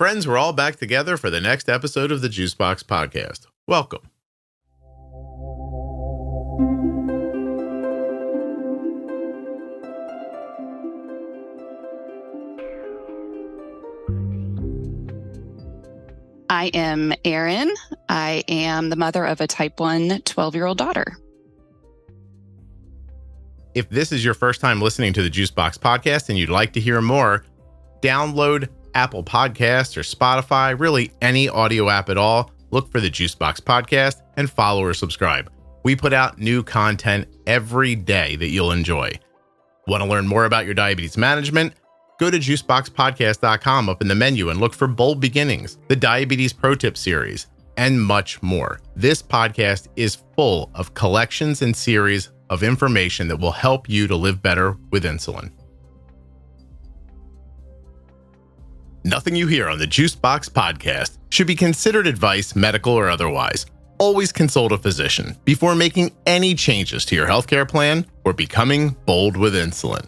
Friends, we're all back together for the next episode of the Juicebox Podcast. Welcome. I am Erin. I am the mother of a type 1 12-year-old daughter. If this is your first time listening to the Juicebox Podcast and you'd like to hear more, download Apple Podcasts or Spotify, really any audio app at all. Look for the Juicebox Podcast and follow or subscribe. We put out new content every day that you'll enjoy. Want to learn more about your diabetes management? Go to juiceboxpodcast.com up in the menu and look for Bold Beginnings, the Diabetes Pro Tip series, and much more. This podcast is full of collections and series of information that will help you to live better with insulin. Nothing you hear on the Juicebox Podcast should be considered advice, medical or otherwise. Always consult a physician before making any changes to your healthcare plan or becoming bold with insulin.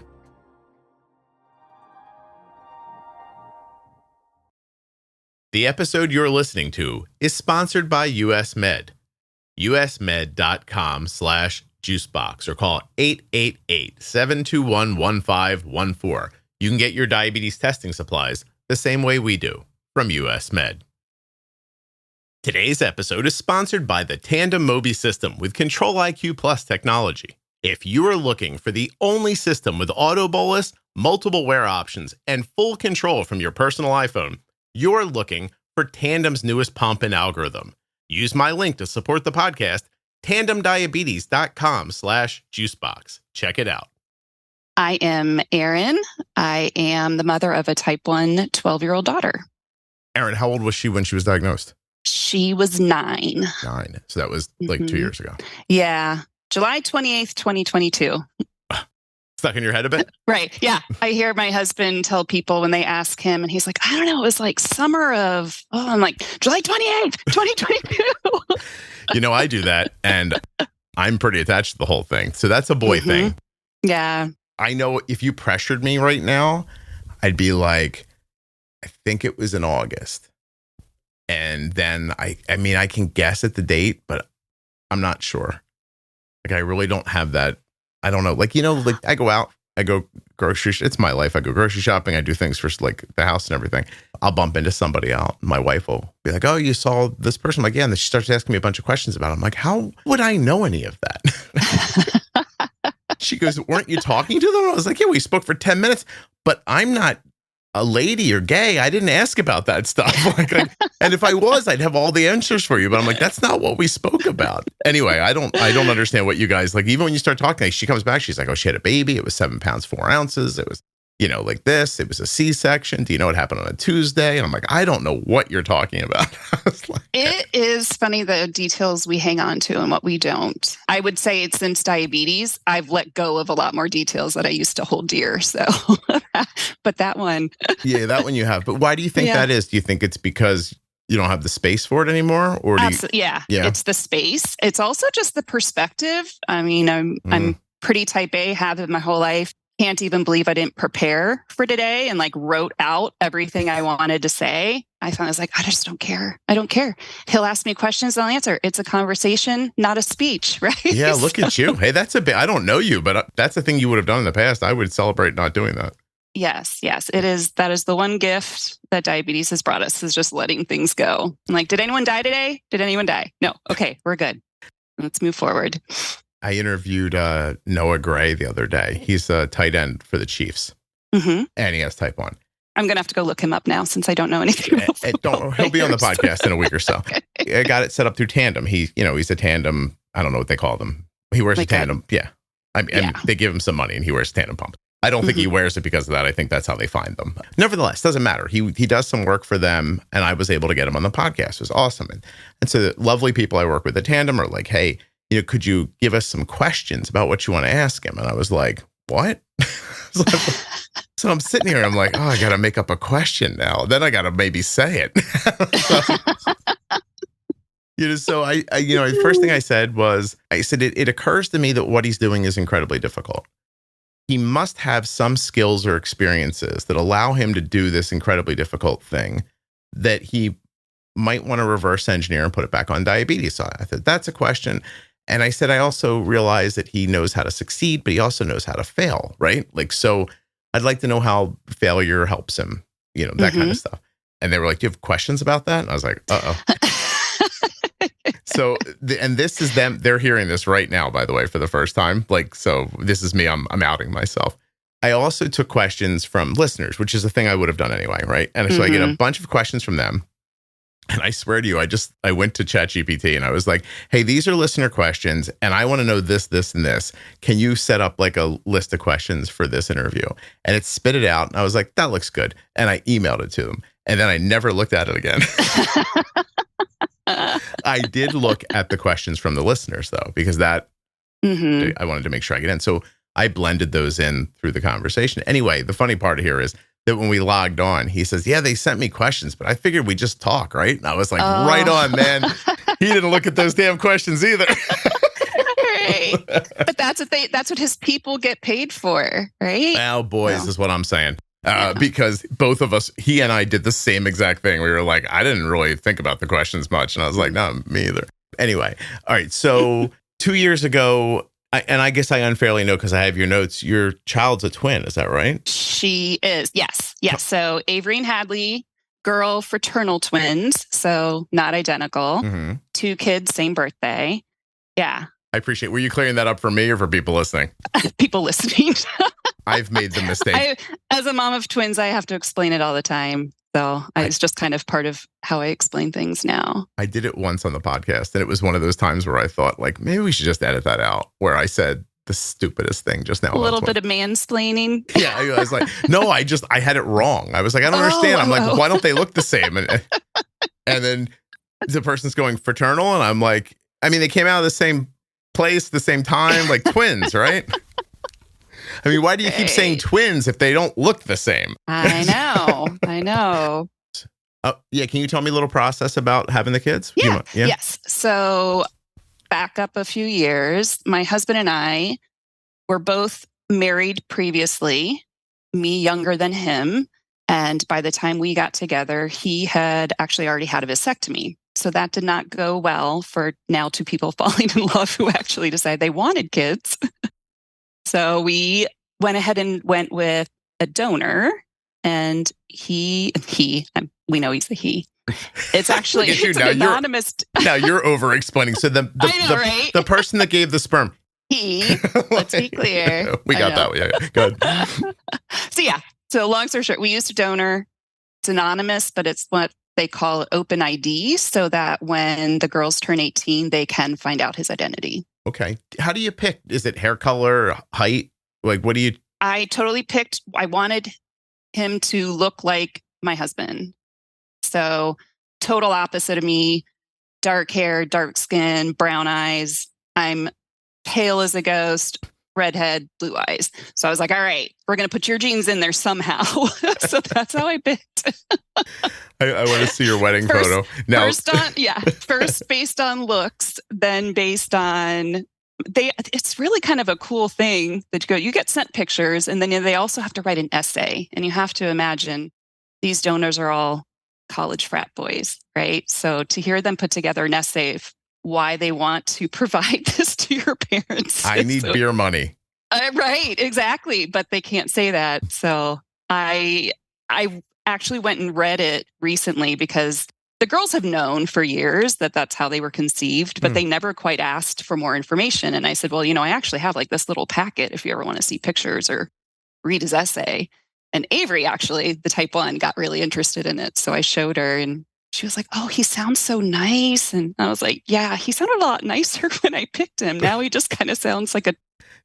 The episode you're listening to is sponsored by US Med. usmed.com/juicebox or call 888-721-1514. You can get your diabetes testing supplies the same way we do from US Med. Today's episode is sponsored by the Tandem Mobi system with Control-IQ Plus technology. If you are looking for the only system with auto bolus, multiple wear options, and full control from your personal iPhone, you're looking for Tandem's newest pump and algorithm. Use my link to support the podcast, tandemdiabetes.com/juicebox. Check it out. I am Erin. I am the mother of a type 1 12-year-old daughter. Erin, how old was she when she was diagnosed? She was 9. 9. So that was like 2 years ago. Yeah. July 28th, 2022. Stuck in your head a bit? Right. Yeah. I hear my husband tell people when they ask him, and he's like, I don't know, it was like summer of, I'm like, July 28th, 2022. You know, I do that, and I'm pretty attached to the whole thing. So that's a boy thing. Yeah. I know if you pressured me right now, I'd be like, I think it was in August. And then I mean, I can guess at the date, but I'm not sure. Like, I really don't have that. I don't know. Like, you know, like I go out, I go grocery. It's my life. I go grocery shopping. I do things for like the house and everything. I'll bump into somebody out. My wife will be like, oh, you saw this person? I'm like, yeah. And then she starts asking me a bunch of questions about it. I'm like, how would I know any of that? She goes, weren't you talking to them? I was like, yeah, we spoke for 10 minutes, but I'm not a lady or gay. I didn't ask about that stuff. And if I was, I'd have all the answers for you. But I'm like, that's not what we spoke about. Anyway, I don't understand what you guys like. Even when you start talking, like, she comes back, she's like, oh, she had a baby. It was 7 pounds, 4 ounces. It was, you know, like this. It was a C-section. Do you know what happened on a Tuesday? And I'm like, I don't know what you're talking about. It is funny the details we hang on to and what we don't. I would say it's since diabetes, I've let go of a lot more details that I used to hold dear. So, but that one. Yeah, that one you have. But why do you think that is? Do you think it's because you don't have the space for it anymore? Or do yeah, it's the space. It's also just the perspective. I mean, I'm pretty type A, have it my whole life. Can't even believe I didn't prepare for today and like wrote out everything I wanted to say. I was like, I just don't care. I don't care. He'll ask me questions, I'll answer. It's a conversation, not a speech, right? Yeah, look at you. Hey, that's a bit, I don't know you, but that's the thing you would have done in the past. I would celebrate not doing that. Yes, it is. That is the one gift that diabetes has brought us, is just letting things go. I'm like, did anyone die today? Did anyone die? No. Okay, we're good. Let's move forward. I interviewed Noah Gray the other day. He's a tight end for the Chiefs, and he has type 1. I'm going to have to go look him up now since I don't know anything about football. He'll be on the podcast in a week or so. Okay. I got it set up through Tandem. He's a Tandem. I don't know what they call them. He wears a Tandem. They give him some money and he wears Tandem pump. I don't think he wears it because of that. I think that's how they find them. Nevertheless, doesn't matter. He does some work for them, and I was able to get him on the podcast. It was awesome. And so the lovely people I work with at Tandem are like, hey, you know, could you give us some questions about what you want to ask him? And I was like, what? So I'm sitting here, I'm like, oh, I got to make up a question now. Then I got to maybe say it. So I the first thing I said was, it occurs to me that what he's doing is incredibly difficult. He must have some skills or experiences that allow him to do this incredibly difficult thing that he might want to reverse engineer and put it back on diabetes. So I thought, that's a question. And I said, I also realize that he knows how to succeed, but he also knows how to fail, right? Like, so I'd like to know how failure helps him, you know, that kind of stuff. And they were like, do you have questions about that? And I was like, So, and this is them. They're hearing this right now, by the way, for the first time. Like, so this is me. I'm outing myself. I also took questions from listeners, which is a thing I would have done anyway, right? And so I get a bunch of questions from them. And I swear to you, I went to ChatGPT and I was like, hey, these are listener questions and I want to know this, this, and this. Can you set up like a list of questions for this interview? And it spit it out. And I was like, that looks good. And I emailed it to them. And then I never looked at it again. I did look at the questions from the listeners, though, because that I wanted to make sure I get in. So I blended those in through the conversation. Anyway, the funny part here is that when we logged on, he says, yeah, they sent me questions, but I figured we just talk, right? And I was like, right on, man. He didn't look at those damn questions either. Right. But that's what his people get paid for, right? Well, boys, is what I'm saying. Because both of us, he and I did the same exact thing. We were like, I didn't really think about the questions much. And I was like, no, me either. Anyway. All right. So 2 years ago, and I guess I unfairly know because I have your notes, your child's a twin. Is that right? She is. Yes. Yes. So Avery and Hadley, girl fraternal twins. So not identical. 2 kids, same birthday. Yeah. I appreciate. Were you clearing that up for me or for people listening? People listening. I've made the mistake. As a mom of twins, I have to explain it all the time. So it's just kind of part of how I explain things now. I did it once on the podcast, and it was one of those times where I thought, like, maybe we should just edit that out, where I said the stupidest thing just now. A little bit of mansplaining. Yeah, I was like, no, I had it wrong. I was like, I don't understand. I'm like, why don't they look the same? And then the person's going fraternal, and I'm like, I mean, they came out of the same place, the same time, like twins, right? I mean, why do you keep saying twins if they don't look the same? I know. Yeah. Can you tell me a little process about having the kids? Yeah. Yes. So back up a few years, my husband and I were both married previously, me younger than him. And by the time we got together, he had actually already had a vasectomy. So that did not go well for now 2 people falling in love who actually decided they wanted kids. So we went ahead and went with a donor, and we know he's a he. It's actually it's an anonymous. Now you're over explaining. So the person that gave the sperm. He. Let's be clear. We got that. Yeah. Good. So long story short, we used a donor. It's anonymous, but it's what they call open ID, so that when the girls turn 18, they can find out his identity. Okay. How do you pick? Is it hair color, height? Like, what do you? I totally picked. I wanted him to look like my husband. So total opposite of me, dark hair, dark skin, brown eyes. I'm pale as a ghost, redhead, blue eyes. So I was like, all right, we're going to put your genes in there somehow. So that's how I picked. I want to see your wedding photo. Now. First based on looks, then based on it's really kind of a cool thing that you get sent pictures, and then they also have to write an essay, and you have to imagine these donors are all college frat boys, right? So to hear them put together an essay of why they want to provide this to your parents. I need beer money. Right, exactly. But they can't say that. So I actually went and read it recently because the girls have known for years that that's how they were conceived, but they never quite asked for more information. And I said, well, I actually have like this little packet if you ever want to see pictures or read his essay. And Avery, actually, the type 1, got really interested in it. So I showed her and she was like, oh, he sounds so nice. And I was like, yeah, he sounded a lot nicer when I picked him. Now he just kind of sounds like a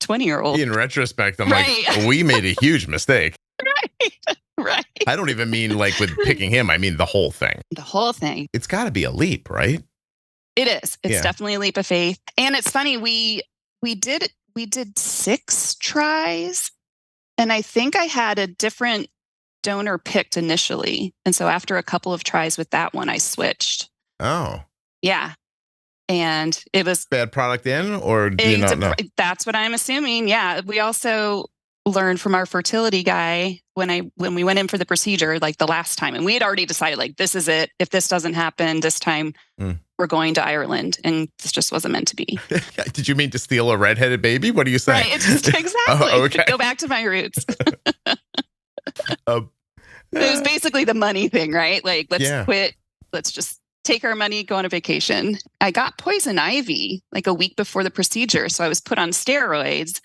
20-year-old. In retrospect, I'm like, we made a huge mistake. Right. I don't even mean like with picking him. I mean the whole thing. The whole thing. It's got to be a leap, right? It is. It's definitely a leap of faith. And it's funny, we did 6 tries, and I think I had a different donor picked initially. And so after a couple of tries with that one, I switched. Oh. Yeah. And it was bad product in, or do you not know? That's what I'm assuming. Yeah. We also learned from our fertility guy when we went in for the procedure, like the last time, and we had already decided, like, this is it. If this doesn't happen this time, we're going to Ireland, and this just wasn't meant to be. Did you mean to steal a redheaded baby? What are you saying? Right, it's just, exactly. Okay. Go back to my roots. It was basically the money thing, right? Like, let's quit. Let's just take our money, go on a vacation. I got poison ivy like a week before the procedure. So I was put on steroids.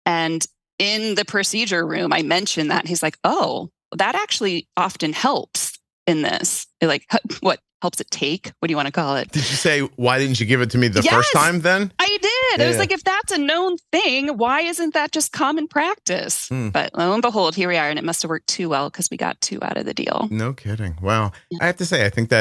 And in the procedure room, I mentioned that. He's like, oh, that actually often helps in this. Like, what helps it take? What do you want to call it? Did you say, why didn't you give it to me the first time then? I did. I was like, if that's a known thing, why isn't that just common practice? But lo and behold, here we are. And it must have worked too well because we got 2 out of the deal. No kidding. Wow. I have to say, I think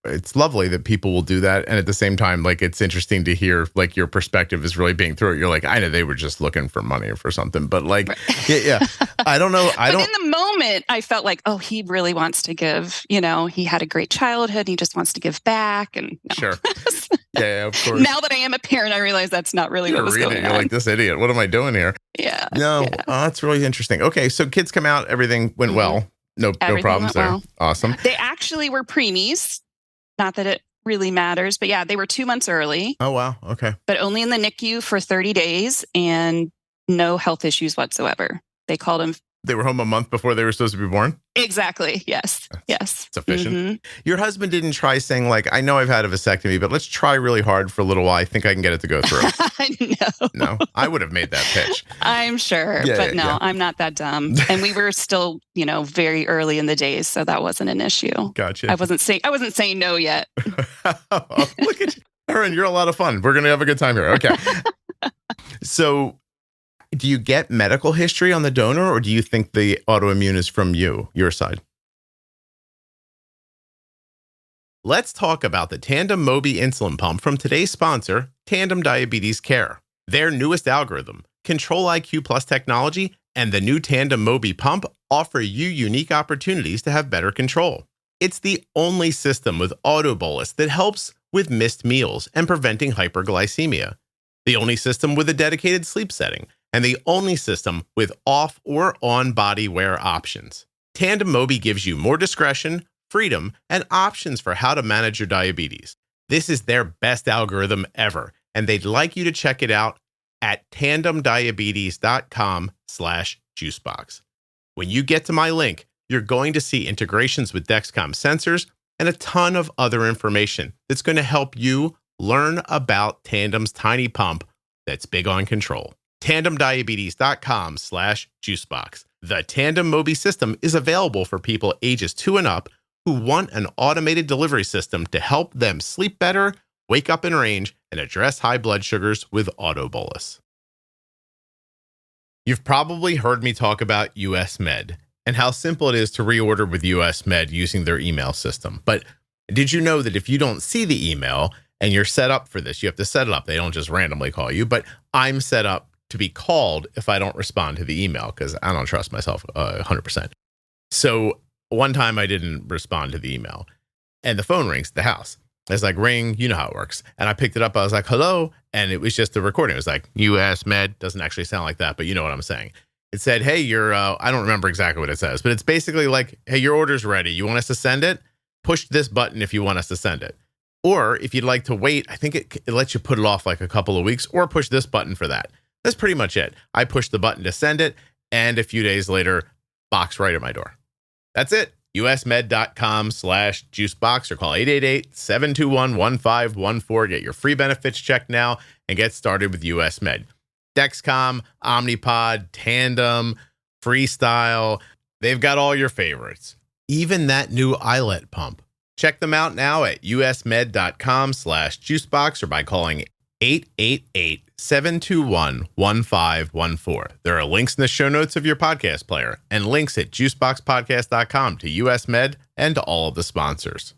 it's lovely that people will do that. And at the same time, like, it's interesting to hear, like, your perspective is really being through it. You're like, I know they were just looking for money or for something, but like, I don't know. But in the moment, I felt like, oh, he really wants to give, he had a great childhood. And he just wants to give back. And no. Sure. Yeah, of course. Now that I am a parent, I realize that's not really what was going on. You're like, this idiot. What am I doing here? Yeah. No, that's really interesting. Okay. So kids come out, everything went well. No problems there. Well. Awesome. They actually were preemies. Not that it really matters, but yeah, they were 2 months early. Oh, wow. Okay. But only in the NICU for 30 days and no health issues whatsoever. They called them. They were home a month before they were supposed to be born? Exactly. Yes. Yes. It's efficient. Your husband didn't try saying, like, I know I've had a vasectomy, but let's try really hard for a little while. I think I can get it to go through. No, I would have made that pitch. I'm sure. I'm not that dumb. And we were still, very early in the days. So that wasn't an issue. Gotcha. I wasn't saying no yet. Look at you. Erin, you're a lot of fun. We're going to have a good time here. Okay. So do you get medical history on the donor, or do you think the autoimmune is from your side? Let's talk about the Tandem Mobi insulin pump from today's sponsor, Tandem Diabetes Care. Their newest algorithm, Control-IQ Plus technology, and the new Tandem Mobi pump offer you unique opportunities to have better control. It's the only system with auto bolus that helps with missed meals and preventing hyperglycemia. The only system with a dedicated sleep setting, and the only system with off or on body wear options. Tandem Mobi gives you more discretion, freedom, and options for how to manage your diabetes. This is their best algorithm ever, and they'd like you to check it out at tandemdiabetes.com/juicebox. When you get to my link, you're going to see integrations with Dexcom sensors and a ton of other information that's going to help you learn about Tandem's tiny pump that's big on control. tandemdiabetes.com/juicebox. The Tandem Mobi system is available for people ages 2 and up who want an automated delivery system to help them sleep better, wake up in range, and address high blood sugars with auto bolus. You've probably heard me talk about US Med and how simple it is to reorder with US Med using their email system. But did you know that if you don't see the email and you're set up for this, you have to set it up. They don't just randomly call you, but I'm set up to be called if I don't respond to the email because I don't trust myself 100%. So one time I didn't respond to the email and the phone rings at the house. It's like, ring, you know how it works. And I picked it up. I was like, hello. And it was just the recording. It was like, US Med. Doesn't actually sound like that, but you know what I'm saying. It said, hey, I don't remember exactly what it says, but it's basically like, hey, your order's ready. You want us to send it? Push this button if you want us to send it. Or if you'd like to wait, I think it lets you put it off like a couple of weeks or push this button for that. That's pretty much it. I pushed the button to send it, and a few days later, box right at my door. That's it. usmed.com/juicebox or call 888-721-1514. Get your free benefits checked now and get started with US Med. Dexcom, Omnipod, Tandem, Freestyle. They've got all your favorites. Even that new iLet pump. Check them out now at usmed.com/juicebox or by calling 888-721-1514. There are links in the show notes of your podcast player and links at juiceboxpodcast.com to US Med and to all of the sponsors.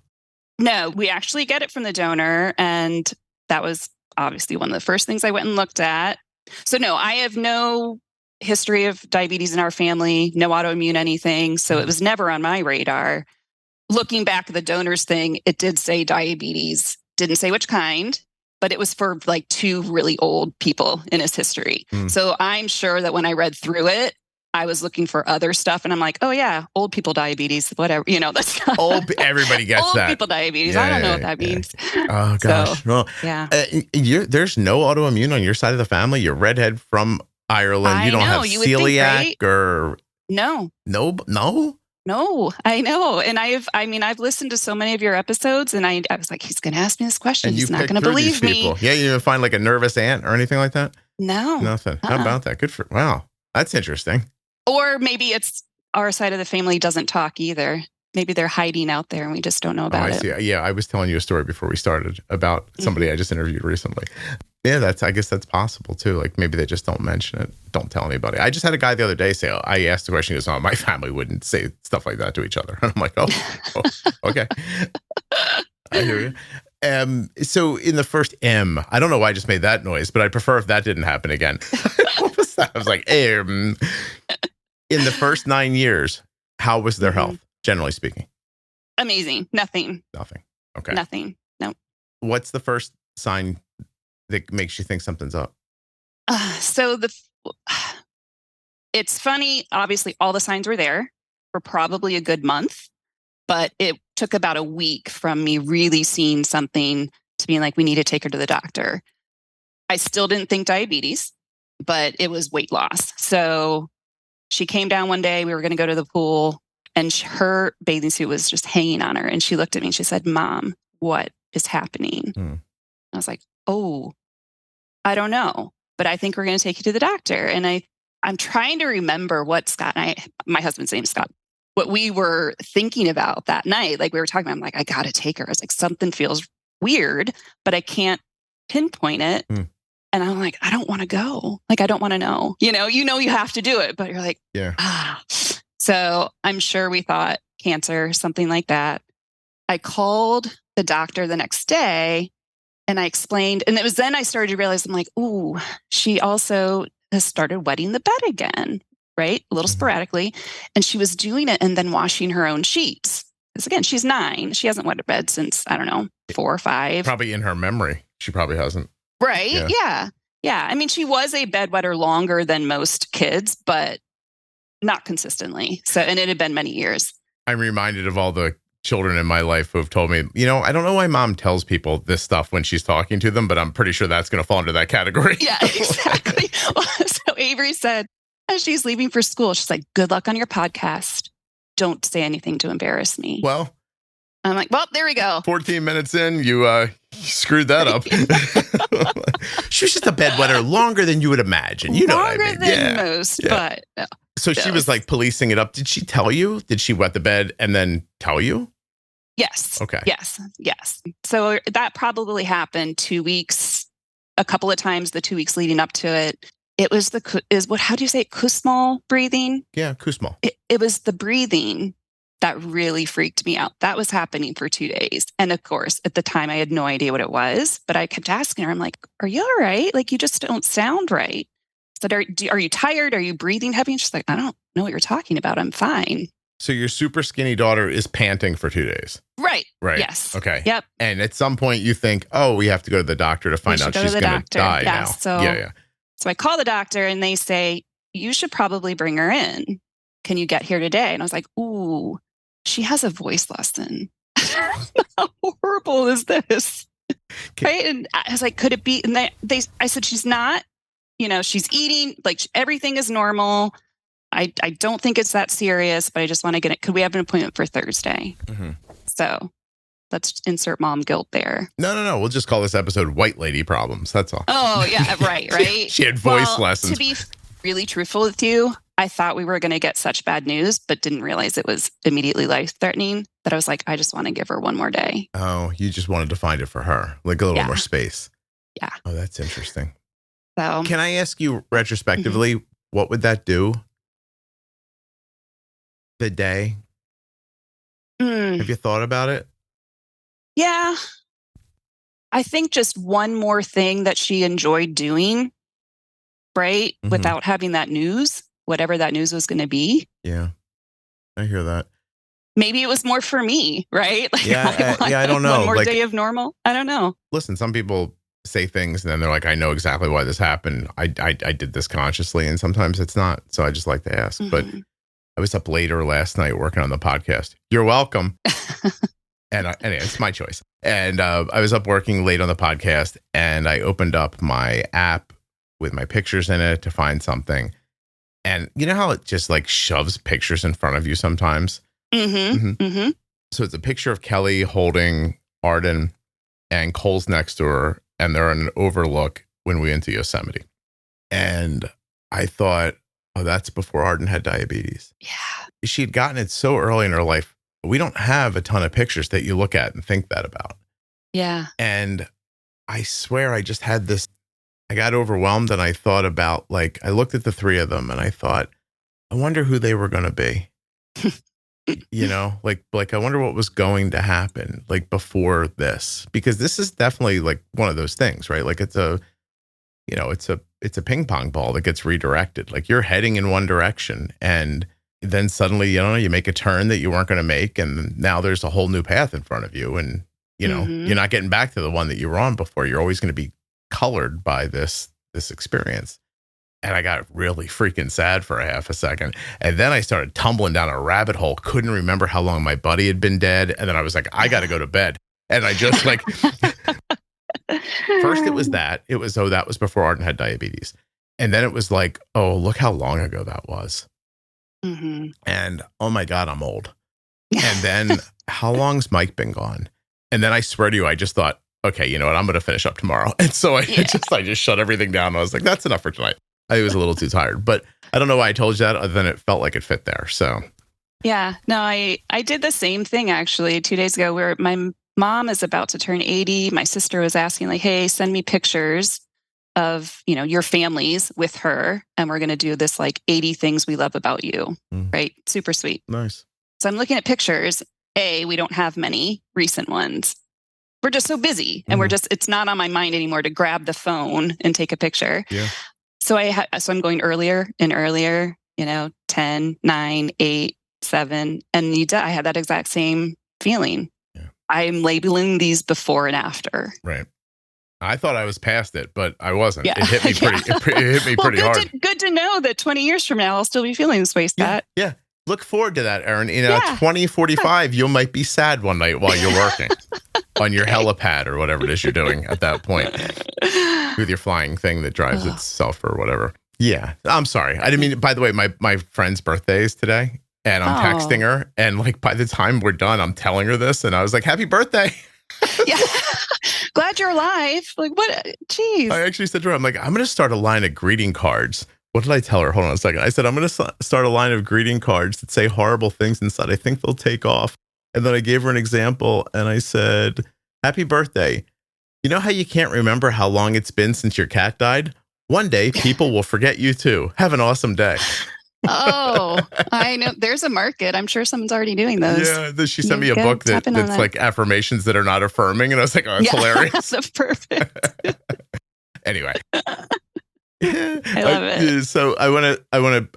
No, we actually get it from the donor. And that was obviously one of the first things I went and looked at. So no, I have no history of diabetes in our family, no autoimmune anything. So it was never on my radar. Looking back at the donors thing, it did say diabetes, didn't say which kind, but it was for like 2 really old people in his history. So I'm sure that when I read through it, I was looking for other stuff, and I'm like, oh yeah, old people diabetes, whatever. That's everybody gets old that. people diabetes. I don't know what that means. Oh gosh. So, well, yeah. There's no autoimmune on your side of the family. You're redhead from Ireland. You don't have celiac think, right? or no. No, I know. And I've listened to so many of your episodes, and I was like, he's going to ask me this question. He's not going to believe me. Yeah, you didn't find like a nervous aunt or anything like that? No. Nothing. How about that? Wow. That's interesting. Or maybe it's our side of the family doesn't talk either. Maybe they're hiding out there and we just don't know about it. See. Yeah, I was telling you a story before we started about somebody I just interviewed recently. Yeah, I guess that's possible too. Like maybe they just don't mention it. Don't tell anybody. I just had a guy the other day say, I asked the question, he goes, oh, my family wouldn't say stuff like that to each other. And I'm like, oh okay. I hear you. So in the first M, I don't know why I just made that noise, but I'd prefer if that didn't happen again. What was that? I was like, in the first 9 years, how was their health, generally speaking? Amazing. Nothing. Okay. Nothing. No. What's the first sign that makes you think something's up? It's funny. Obviously, all the signs were there for probably a good month, but it took about a week from me really seeing something to being like, we need to take her to the doctor. I still didn't think diabetes, but it was weight loss. So she came down one day, we were going to go to the pool, and her bathing suit was just hanging on her. And she looked at me and she said, Mom, what is happening? I was like, oh, I don't know, but I think we're going to take you to the doctor. And I'm trying to remember what Scott and my husband's name is Scott, what we were thinking about that night. Like we were talking about, I'm like, I got to take her. I was like, something feels weird, but I can't pinpoint it. And I'm like, I don't want to go. Like, I don't want to know. You have to do it, but you're like, yeah. So I'm sure we thought cancer, something like that. I called the doctor the next day and I explained, and it was then I started to realize, I'm like, ooh, she also has started wetting the bed again, right? A little sporadically. And she was doing it and then washing her own sheets. Because again, she's 9. She hasn't wet a bed since, I don't know, 4 or 5. Probably in her memory. She probably hasn't. Right. Yeah. I mean, she was a bedwetter longer than most kids, but not consistently. So, and it had been many years. I'm reminded of all the children in my life who have told me, I don't know why mom tells people this stuff when she's talking to them, but I'm pretty sure that's going to fall into that category. Yeah, exactly. So Avery said, as she's leaving for school, she's like, good luck on your podcast. Don't say anything to embarrass me. Well, I'm like, well, there we go. 14 minutes in, you screwed that up. She was just a bedwetter longer than you would imagine. You know what I mean? Longer than most, but no. So she was like policing it up. Did she tell you? Did she wet the bed and then tell you? Yes. Okay. Yes. So that probably happened 2 weeks, a couple of times the 2 weeks leading up to it. It was how do you say it? Kussmaul breathing? Yeah, Kussmaul. It was the breathing that really freaked me out. That was happening for 2 days. And of course, at the time, I had no idea what it was, but I kept asking her, I'm like, are you all right? Like, you just don't sound right. I said, are you tired? Are you breathing heavy? And she's like, I don't know what you're talking about. I'm fine. So your super skinny daughter is panting for 2 days. Right. Yes. Okay. Yep. And at some point you think, oh, we have to go to the doctor to find out she's going to die now. So I call the doctor and they say, you should probably bring her in. Can you get here today? And I was like, ooh, she has a voice lesson. How horrible is this? Right. And I was like, could it be? And I said, she's not, she's eating, like everything is normal. I don't think it's that serious, but I just want to get it. Could we have an appointment for Thursday? So let's insert mom guilt there. No. We'll just call this episode White Lady Problems. That's all. Oh, yeah. Right. She had voice lessons. To be really truthful with you, I thought we were going to get such bad news, but didn't realize it was immediately life-threatening, that I was like, I just want to give her one more day. Oh, you just wanted to find it for her, like a little more space. Yeah. Oh, that's interesting. So, can I ask you retrospectively, what would that do? The day? Have you thought about it? Yeah. I think just one more thing that she enjoyed doing, right? Without having that news, whatever that news was going to be. Yeah. I hear that. Maybe it was more for me, right? Like, I don't know. One more day of normal. I don't know. Listen, some people say things and then they're like, I know exactly why this happened. I did this consciously, and sometimes it's not. So I just like to ask. But I was up later last night working on the podcast. You're welcome. And anyway, it's my choice. And I was up working late on the podcast, and I opened up my app with my pictures in it to find something. And you know how it just like shoves pictures in front of you sometimes? So it's a picture of Kelly holding Arden, and Cole's next to her, and they're on an overlook when we went to Yosemite. And I thought, oh, that's before Arden had diabetes. Yeah. She had gotten it so early in her life. We don't have a ton of pictures that you look at and think that about. Yeah. And I swear I just had this, I got overwhelmed, and I thought about, like, I looked at the three of them and I thought, I wonder who they were going to be. You know, like I wonder what was going to happen like before this, because this is definitely like one of those things, right? Like it's a ping pong ball that gets redirected. Like you're heading in one direction, and then suddenly, you know, you make a turn that you weren't going to make, and now there's a whole new path in front of you, and you know, you're not getting back to the one that you were on before. You're always going to be colored by this experience. And I got really freaking sad for a half a second. And then I started tumbling down a rabbit hole. Couldn't remember how long my buddy had been dead. And then I was like, I got to go to bed. And I just like, first it was that. It was, oh, that was before Arden had diabetes. And then it was like, oh, look how long ago that was. And oh my God, I'm old. And then how long's Mike been gone? And then I swear to you, I just thought, okay, you know what? I'm going to finish up tomorrow. And so I just shut everything down. I was like, that's enough for tonight. I was a little too tired, but I don't know why I told you that, other than it felt like it fit there. So, yeah, no, I did the same thing actually 2 days ago, where my mom is about to turn 80. My sister was asking like, hey, send me pictures of, you know, your families with her. And we're going to do this like 80 things we love about you. Right. Super sweet. Nice. So I'm looking at pictures. We don't have many recent ones. We're just so busy, and it's not on my mind anymore to grab the phone and take a picture. Yeah. So I'm going earlier and earlier, you know, 10, 9, 8, 7. And I had that exact same feeling. Yeah. I'm labeling these before and after. Right. I thought I was past it, but I wasn't. Yeah. It hit me pretty, it hit me pretty hard. Good to know that 20 years from now, I'll still be feeling this way, Scott. Yeah. Look forward to that, Erin. You know, 2045, you might be sad one night while you're working on your helipad or whatever it is you're doing at that point with your flying thing that drives itself or whatever. Yeah. I'm sorry. I didn't mean, by the way, my friend's birthday is today, and I'm texting her, and like by the time we're done, I'm telling her this, and I was like, happy birthday. Yeah. Glad you're alive. Like, what? Jeez. I actually said to her, I'm like, I'm going to start a line of greeting cards. What did I tell her? Hold on a second. I said, I'm going to start a line of greeting cards that say horrible things inside. I think they'll take off. And then I gave her an example, and I said, happy birthday. You know how you can't remember how long it's been since your cat died? One day, people will forget you too. Have an awesome day. Oh, I know. There's a market. I'm sure someone's already doing those. Yeah, she sent me a book that's like affirmations that are not affirming. And I was like, oh, that's hilarious. That's perfect. Anyway. I love it. So I want to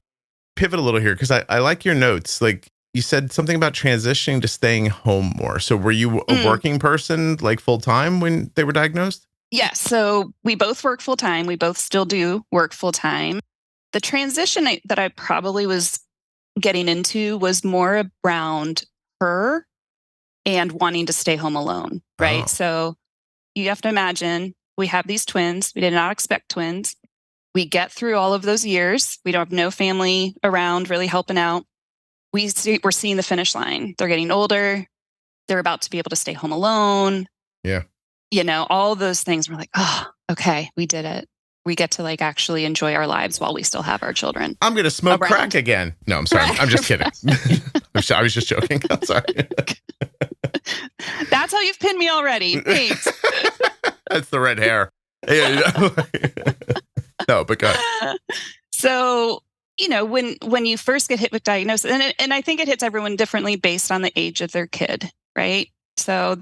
pivot a little here, because I like your notes. Like you said something about transitioning to staying home more. So were you a working person like full time when they were diagnosed? Yes. So we both work full time. We both still do work full time. The transition that I probably was getting into was more around her and wanting to stay home alone. Right. Oh. So you have to imagine, we have these twins. We did not expect twins. We get through all of those years. We don't have no family around really helping out. We're seeing the finish line. They're getting older. They're about to be able to stay home alone. Yeah. You know, all those things. We're like, oh, okay, we did it. We get to like actually enjoy our lives while we still have our children. I'm going to smoke crack again. No, I'm sorry. I'm just kidding. I was just joking. I'm sorry. That's how you've pinned me already. Thanks. That's the red hair. No, but go ahead. So, you know, when you first get hit with diagnosis, and I think it hits everyone differently based on the age of their kid, right? So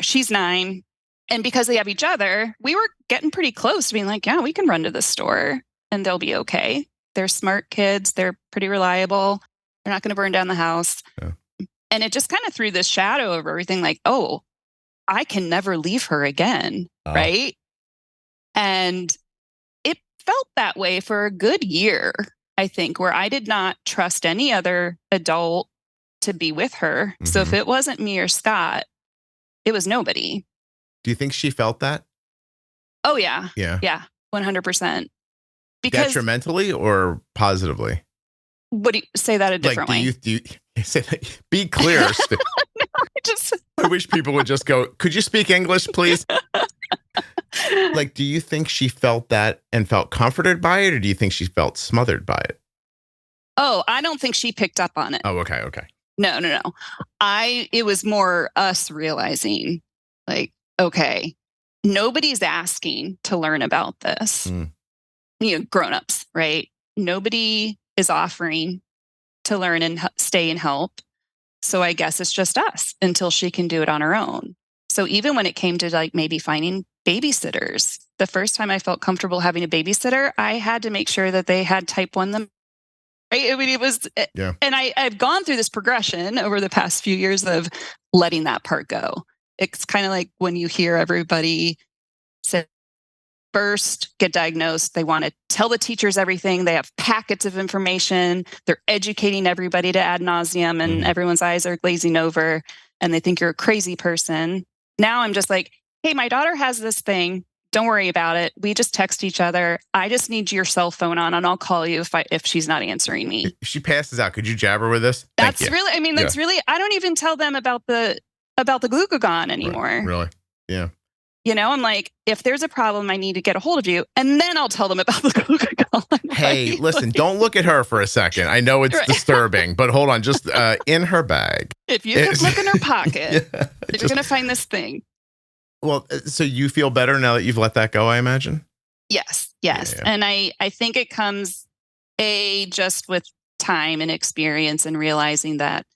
she's 9. And because they have each other, we were getting pretty close to being like, yeah, we can run to the store and they'll be okay. They're smart kids. They're pretty reliable. They're not going to burn down the house. Yeah. And it just kind of threw this shadow over everything like, oh, I can never leave her again. Right. And it felt that way for a good year, I think, where I did not trust any other adult to be with her. Mm-hmm. So if it wasn't me or Scott, it was nobody. Do you think she felt that? Oh, yeah. Yeah. Yeah. 100%. Because detrimentally or positively? What do you say that a different way? Do you say that, be clear. I wish people would just go, could you speak English, please? Like, do you think she felt that and felt comforted by it, or do you think she felt smothered by it? Oh, I don't think she picked up on it. Oh, okay. Okay. No. It was more us realizing, like, okay, nobody's asking to learn about this. Grown-ups, right? Nobody is offering to learn and stay and help. So I guess it's just us until she can do it on her own. So even when it came to like maybe finding babysitters, the first time I felt comfortable having a babysitter, I had to make sure that they had type 1 them. Right? I mean, it was, yeah. And I've gone through this progression over the past few years of letting that part go. It's kind of like when you hear everybody say, first get diagnosed, they want to tell the teachers everything. They have packets of information. They're educating everybody to ad nauseum, and everyone's eyes are glazing over and they think you're a crazy person. Now I'm just like, hey, my daughter has this thing. Don't worry about it. We just text each other. I just need your cell phone on and I'll call you if she's not answering me. If she passes out, could you jab her with this? That's really, I don't even tell them about the glucagon anymore. Really? Yeah. I'm like, if there's a problem, I need to get a hold of you. And then I'll tell them about the glucagon. Hey, listen, don't look at her for a second. I know it's disturbing, but hold on. Just in her bag. If you could look in her pocket, you're going to find this thing. Well, so you feel better now that you've let that go, I imagine? Yes. Yeah. And I think it comes, just with time and experience and realizing that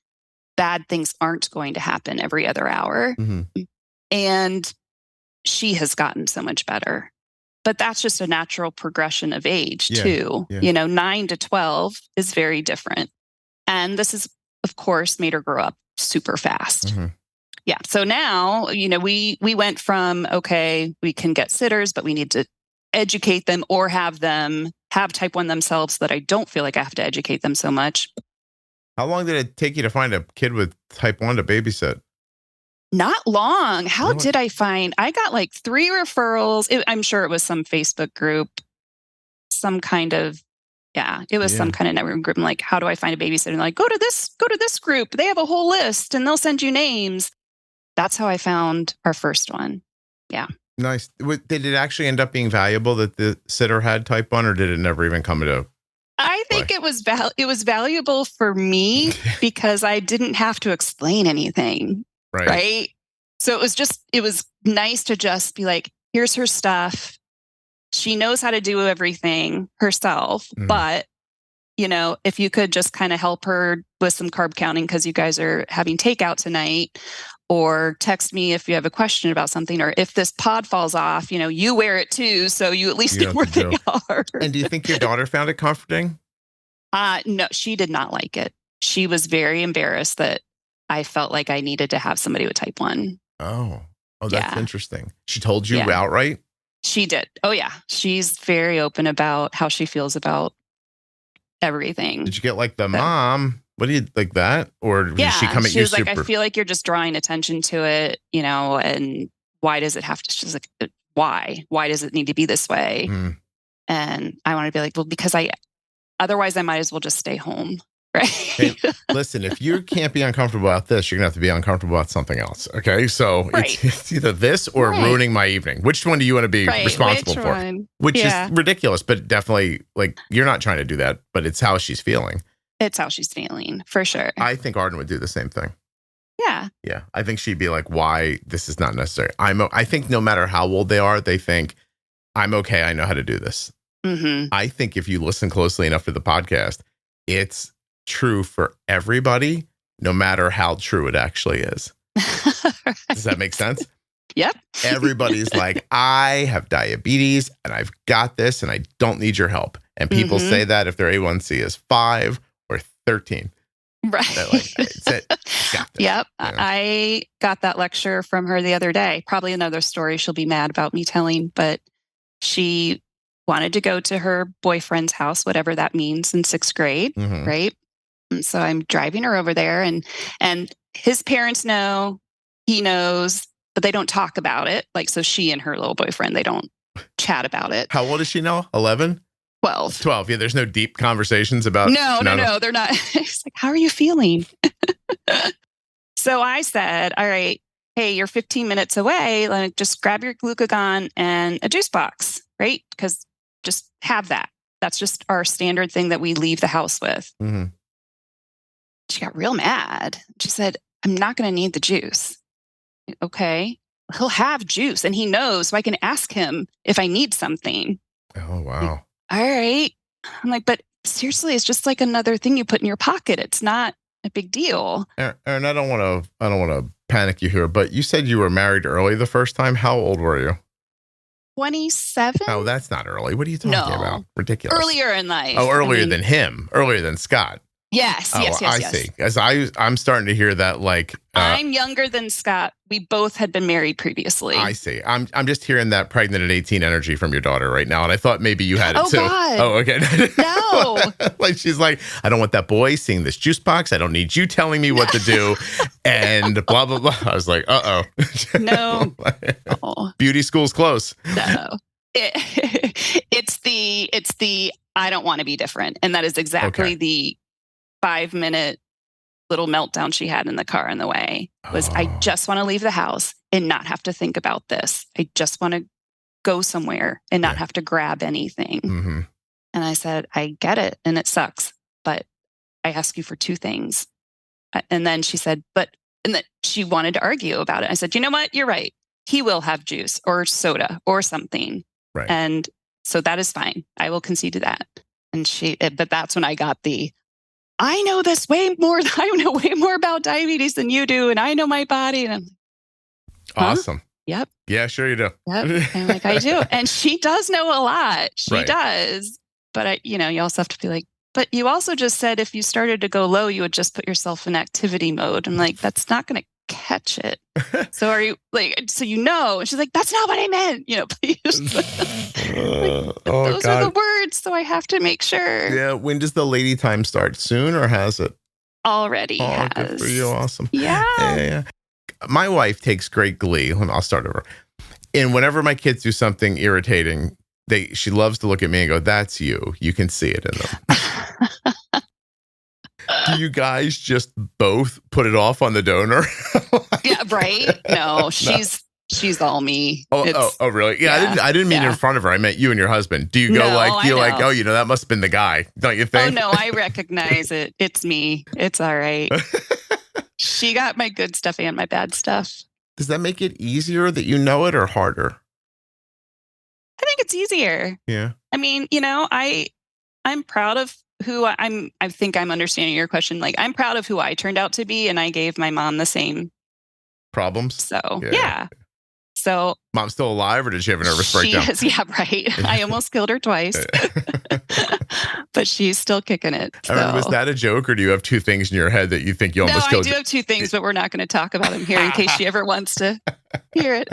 bad things aren't going to happen every other hour. Mm-hmm. And she has gotten so much better. But that's just a natural progression of age, too. Yeah. 9 to 12 is very different. And this is, of course, made her grow up super fast. Mm-hmm. Yeah. So now, we went from, okay, we can get sitters, but we need to educate them or have them have type 1 themselves so that I don't feel like I have to educate them so much. How long did it take you to find a kid with type 1 to babysit? Not long. How did I find? I got like 3 referrals. I'm sure it was some Facebook group, some kind of, some kind of network group. I'm like, how do I find a babysitter? And like, go to this group. They have a whole list and they'll send you names. That's how I found our first one. Yeah. Nice. Did it actually end up being valuable that the sitter had type 1, or did it never even come into? I think it was valuable for me because I didn't have to explain anything. Right. So it was nice to just be like, here's her stuff. She knows how to do everything herself. Mm-hmm. But, if you could just kind of help her with some carb counting because you guys are having takeout tonight, or text me if you have a question about something, or if this pod falls off, you wear it too. So you at least know where they are. And do you think your daughter found it comforting? No, she did not like it. She was very embarrassed that I felt like I needed to have somebody with type 1. Oh, that's interesting. She told you outright? She did. Oh, yeah. She's very open about how she feels about everything. Did you get like the mom? What do you like that? Or did she come at you? She was like, I feel like you're just drawing attention to it, and why does it have to? She's like, why? Why does it need to be this way? Mm. And I want to be like, well, because otherwise I might as well just stay home. Right. Hey, listen, if you can't be uncomfortable about this, you're going to have to be uncomfortable about something else. Okay. So it's either this or ruining my evening. Which one do you want to be responsible for? Which is ridiculous, but definitely like you're not trying to do that, but it's how she's feeling. It's how she's feeling for sure. I think Arden would do the same thing. Yeah. Yeah. I think she'd be like, why this is not necessary. I think no matter how old they are, they think I'm okay. I know how to do this. Mm-hmm. I think if you listen closely enough to the podcast, it's true for everybody, no matter how true it actually is. Right. Does that make sense? Yep. Everybody's like, I have diabetes and I've got this and I don't need your help. And people say that if their A1C is 5 or 13. Right. They're like, that's it. Got this. Yep. I got that lecture from her the other day. Probably another story she'll be mad about me telling, but she wanted to go to her boyfriend's house, whatever that means, in 6th grade, right? And so I'm driving her over there, and his parents know, he knows, but they don't talk about it. Like, so she and her little boyfriend, they don't chat about it. How old is she now? 11? 12. 12. Yeah, there's no deep conversations about... No, they're not. It's like, how are you feeling? So I said, all right, hey, you're 15 minutes away. Like, just grab your glucagon and a juice box, right? Because just have that. That's just our standard thing that we leave the house with. She got real mad. She said, I'm not going to need the juice. Okay. He'll have juice and he knows, so I can ask him if I need something. Oh, wow. Like, all right. I'm like, but seriously, it's just like another thing you put in your pocket. It's not a big deal. Erin, I don't want to panic you here, but you said you were married early the first time. How old were you? 27. Oh, that's not early. What are you talking about? Ridiculous. Earlier in life. Oh, earlier than him. Earlier than Scott. Yes. I see. As I'm starting to hear that, like, I'm younger than Scott. We both had been married previously. I see. I'm just hearing that pregnant at 18 energy from your daughter right now, and I thought maybe you had it too. God. Oh, okay. No. Like, she's like, I don't want that boy seeing this juice box. I don't need you telling me what to do, and blah blah blah. I was like, No. Beauty school's close. No. It's the I don't want to be different, and that is exactly the 5-minute little meltdown she had in the car on the way. Was I just want to leave the house and not have to think about this. I just want to go somewhere and not have to grab anything. And I said, I get it, and it sucks, but I ask you for 2 things. And then she said, and then she wanted to argue about it. I said, you know what? You're right. He will have juice or soda or something. Right. And so that is fine. I will concede to that. And but that's when I got I know this way more. I know way more about diabetes than you do. And I know my body. And I'm like, awesome. Yep. Yeah, sure you do. Yep. I'm like, I do. And she does know a lot. She does. But you also have to be like, but you also just said if you started to go low, you would just put yourself in activity mode. I'm like, that's not going to catch it. So are you like, so And she's like, that's not what I meant. Please. Those are the words. So I have to make sure. Yeah. When does the lady time start? Soon, or has it? Already has. Good for you. Awesome. Yeah. My wife takes great glee. I'll start over. And whenever my kids do something irritating, she loves to look at me and go, that's you. You can see it in them. Do you guys just both put it off on the donor? Yeah, right. No, she's all me. Oh, really? Yeah, I didn't mean in front of her. I meant you and your husband. Do you go that must have been the guy, don't you think? Oh no, I recognize it. It's me. It's all right. She got my good stuff and my bad stuff. Does that make it easier that you know it, or harder? I think it's easier. Yeah. I mean, I'm proud of who I think I'm understanding your question. Like, I'm proud of who I turned out to be, and I gave my mom the same problems. So yeah. So mom's still alive, or did she have a nervous breakdown? Yeah, right. I almost killed her twice, but she's still kicking it. So. Erin, was that a joke, or do you have 2 things in your head that you think you almost killed? No, I do have 2 things, but we're not going to talk about them here in case she ever wants to hear it.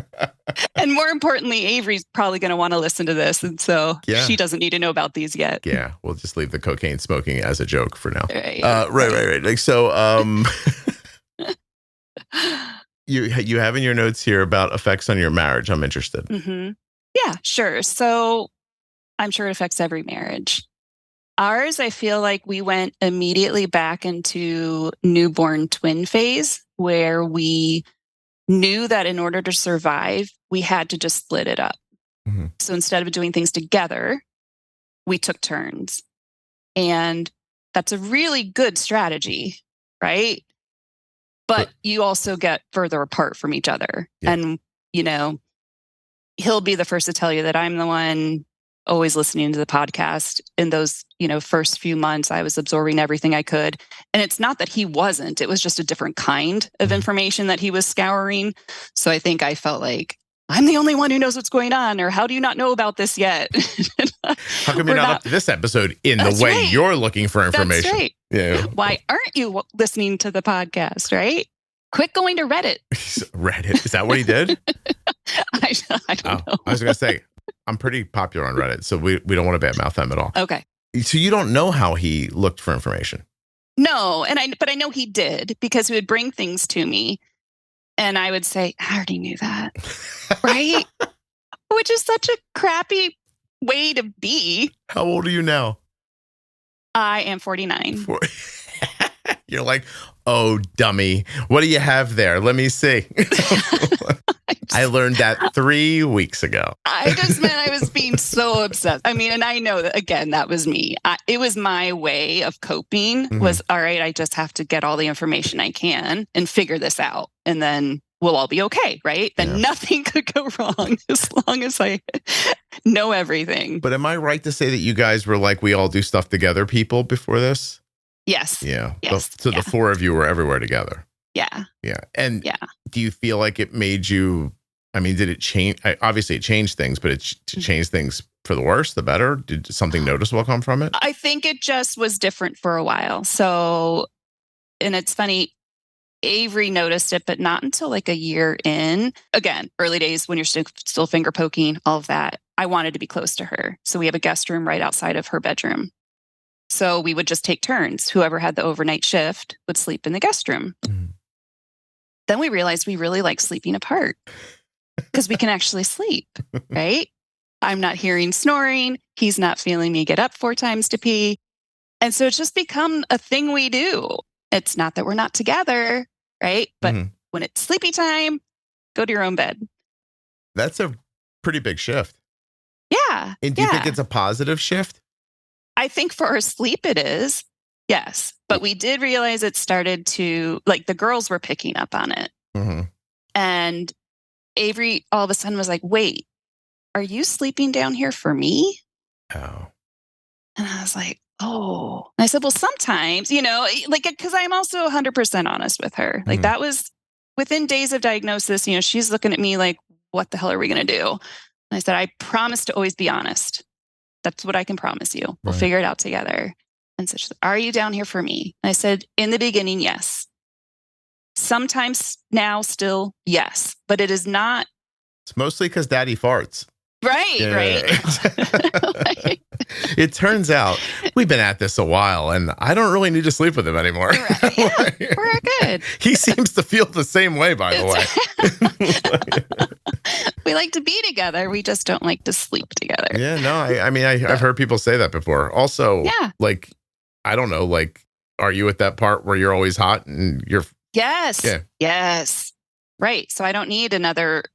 And more importantly, Avery's probably going to want to listen to this, and so she doesn't need to know about these yet. Yeah, we'll just leave the cocaine smoking as a joke for now. Right. Right. Like, so, You have in your notes here about effects on your marriage. I'm interested. Mm-hmm. Yeah, sure. So I'm sure it affects every marriage. Ours, I feel like we went immediately back into newborn twin phase, where we knew that in order to survive, we had to just split it up. Mm-hmm. So instead of doing things together, we took turns. And that's a really good strategy, right? But you also get further apart from each other. Yeah. And, he'll be the first to tell you that I'm the one always listening to the podcast. In those, first few months, I was absorbing everything I could. And it's not that he wasn't. It was just a different kind of information that he was scouring. So I think I felt like, I'm the only one who knows what's going on, or how do you not know about this yet? How come you're not up to this episode in the way you're looking for information? That's right. Yeah. Why aren't you listening to the podcast, right? Quit going to Reddit. Reddit? Is that what he did? I don't know. I was going to say, I'm pretty popular on Reddit, so we don't want to badmouth them at all. Okay. So you don't know how he looked for information? No, but I know he did, because he would bring things to me and I would say, I already knew that. Right? Which is such a crappy way to be. How old are you now? I am 49. You're like, oh, dummy. What do you have there? Let me see. I learned that 3 weeks ago. I just meant I was being so obsessed. I mean, and I know that, again, that was me. It was my way of coping was, all right, I just have to get all the information I can and figure this out. And then we'll all be okay, right? Then nothing could go wrong as long as I know everything. But am I right to say that you guys were like, we all do stuff together people before this? Yes. Yeah. Yes. So the four of you were everywhere together. Yeah. Yeah. And do you feel like it made you, I mean, did it change? Obviously it changed things, but it changed things for the worse, the better? Did something noticeable come from it? I think it just was different for a while. So, and it's funny, Avery noticed it, but not until like a year in. Again, early days when you're still finger poking, all of that. I wanted to be close to her. So we have a guest room right outside of her bedroom. So we would just take turns. Whoever had the overnight shift would sleep in the guest room. Then we realized we really like sleeping apart because we can actually sleep, right? I'm not hearing snoring. He's not feeling me get up 4 times to pee. And so it's just become a thing we do. It's not that we're not together, right? But when it's sleepy time, go to your own bed. That's a pretty big shift. Yeah. And do you think it's a positive shift? I think for our sleep it is. Yes. But we did realize it started to, like, the girls were picking up on it. And Avery all of a sudden was like, wait, are you sleeping down here for me? Oh. And I was like, oh. And I said, well, sometimes, like, because I'm also 100% honest with her. Like, that was within days of diagnosis, she's looking at me like, what the hell are we going to do? And I said, I promise to always be honest. That's what I can promise you. We'll figure it out together. And so she said, are you down here for me? And I said, in the beginning, yes. Sometimes now still, yes. But it is not. It's mostly because daddy farts. Right, right. It turns out we've been at this a while and I don't really need to sleep with him anymore. Right. Yeah, we're good. He seems to feel the same way, by the way. We like to be together. We just don't like to sleep together. Yeah, no, I've heard people say that before. Also, like, I don't know, like, are you at that part where you're always hot and you're... Yes. Yeah. Yes. Right. So I don't need another,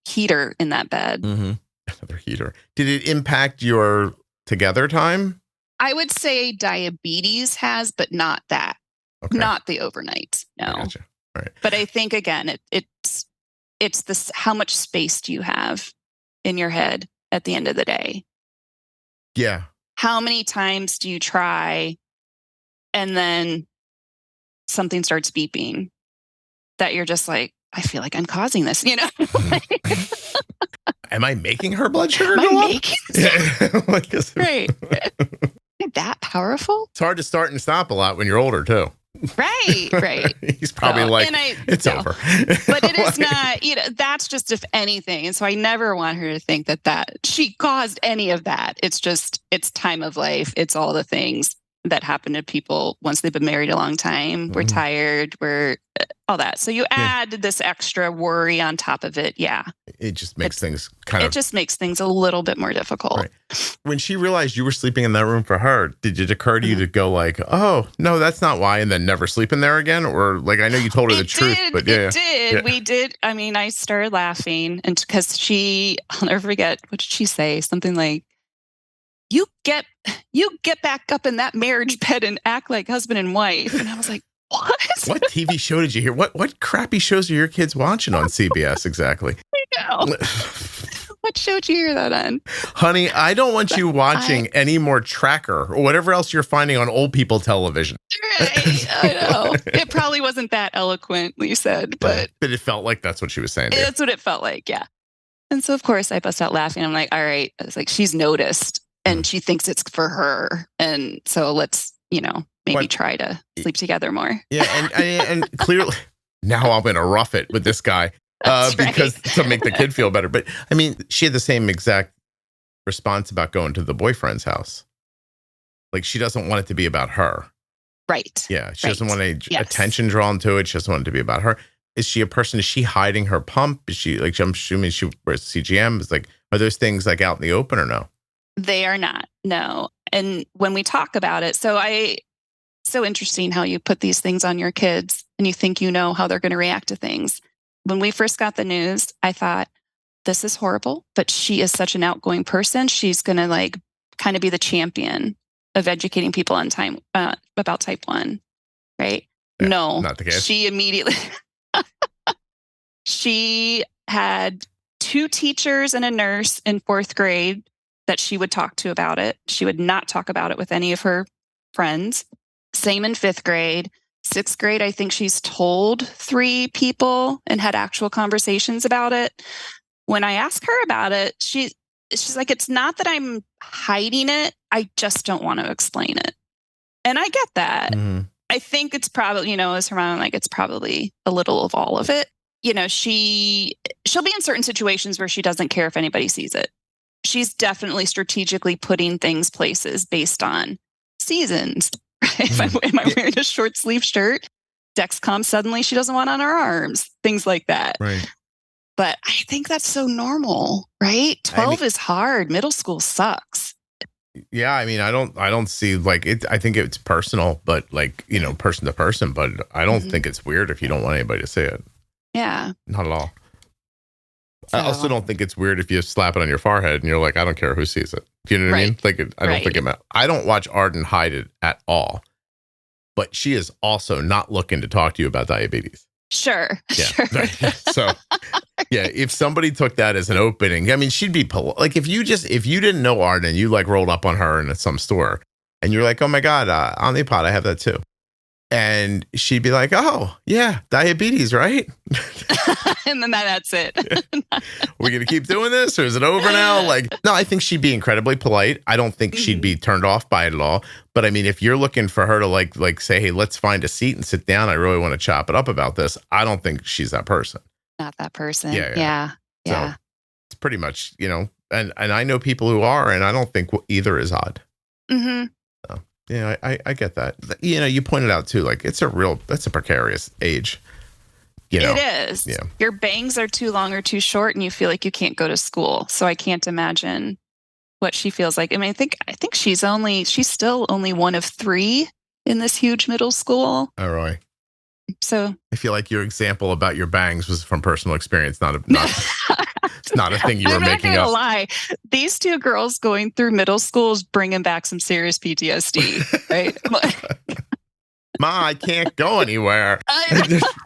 heater in that bed. Another heater. Did it impact your together time? I would say diabetes has, but not that. Okay. Not the overnight. No. Gotcha. All right. But I think, again, it's this, how much space do you have in your head at the end of the day? Yeah. How many times do you try and then something starts beeping that you're just like, I feel like I'm causing this, Am I making her blood sugar go up? Right. That powerful? It's hard to start and stop a lot when you're older, too. Right. He's probably it's over. But it is not, that's just if anything. And so I never want her to think that she caused any of that. It's just, it's time of life. It's all the things that happen to people once they've been married a long time. We're tired. We're all that. So you add this extra worry on top of it. Yeah. It just makes things it just makes things a little bit more difficult. Right. When she realized you were sleeping in that room for her, did it occur to you to go like, oh, no, that's not why, and then never sleep in there again? Or like, I know you told her the truth, but It did. Yeah. We did. I mean, I started laughing and because I'll never forget, what did she say? Something like, you get back up in that marriage bed and act like husband and wife. And I was like, what? What TV show did you hear? What crappy shows are your kids watching on CBS exactly? I know. What show did you hear that on? Honey, I don't want you watching any more Tracker or whatever else you're finding on old people television. Right. I know. It probably wasn't that eloquently said, but it felt like that's what she was saying. That's what it felt like. Yeah. And so, of course, I bust out laughing. I'm like, all right. I was like, she's noticed. And she thinks it's for her. And so let's, maybe try to sleep together more. Yeah. And clearly now I'm going to rough it with this guy because to make the kid feel better. But I mean, she had the same exact response about going to the boyfriend's house. Like, she doesn't want it to be about her. Right. Yeah. She doesn't want any Yes. attention drawn to it. She doesn't want it to be about her. Is she a person? Is she hiding her pump? Is she like, I'm assuming she wears CGM? Is like, are those things like out in the open or no? They are not. No. And when we talk about it, so interesting how you put these things on your kids and you think you know how they're going to react to things. When we first got the news, I thought, this is horrible, but she is such an outgoing person. She's going to like kind of be the champion of educating people on time about type 1, right? Yeah, no, not the case. She immediately, she had 2 teachers and a nurse in 4th grade that she would talk to about it. She would not talk about it with any of her friends. Same in 5th grade. 6th grade, I think she's told 3 people and had actual conversations about it. When I ask her about it, she's like, it's not that I'm hiding it. I just don't want to explain it. And I get that. Mm-hmm. I think it's probably, as her mom, like, it's probably a little of all of it. She'll be in certain situations where she doesn't care if anybody sees it. She's definitely strategically putting things places based on seasons. Right? Am I wearing a short sleeve shirt? Dexcom suddenly she doesn't want on her arms, things like that. Right. But I think that's so normal, right? 12 is hard. Middle school sucks. Yeah, I mean, I don't see like it. I think it's personal, but like, person to person. But I don't think it's weird if you don't want anybody to see it. Yeah, not at all. So, I also don't think it's weird if you slap it on your forehead and you're like, I don't care who sees it. Do you know what I mean? Like, I don't think I don't watch Arden hide it at all. But she is also not looking to talk to you about diabetes. Sure. Yeah. Sure. So, yeah, if somebody took that as an opening, I mean, she'd be like, if you didn't know Arden and you like rolled up on her in some store and you're like, oh my God, Omnipod, I have that too. And she'd be like, oh, yeah, diabetes, right? And then that's it. We're going to keep doing this, or is it over now? Like, no, I think she'd be incredibly polite. I don't think she'd be turned off by it at all. But I mean, if you're looking for her to like say, hey, let's find a seat and sit down, I really want to chop it up about this, I don't think she's that person. Not that person. Yeah. So it's pretty much, and I know people who are, and I don't think either is odd. Mm-hmm. So, yeah, I get that. You pointed out too, like that's a precarious age. It is. Yeah. Your bangs are too long or too short and you feel like you can't go to school. So I can't imagine what she feels like. I mean, I think she's still only one of 3 in this huge middle school. Oh, really? So I feel like your example about your bangs was from personal experience, not it's not a thing you were making up. I'm not gonna lie. These 2 girls going through middle school is bringing back some serious PTSD, right? Ma, I can't go anywhere.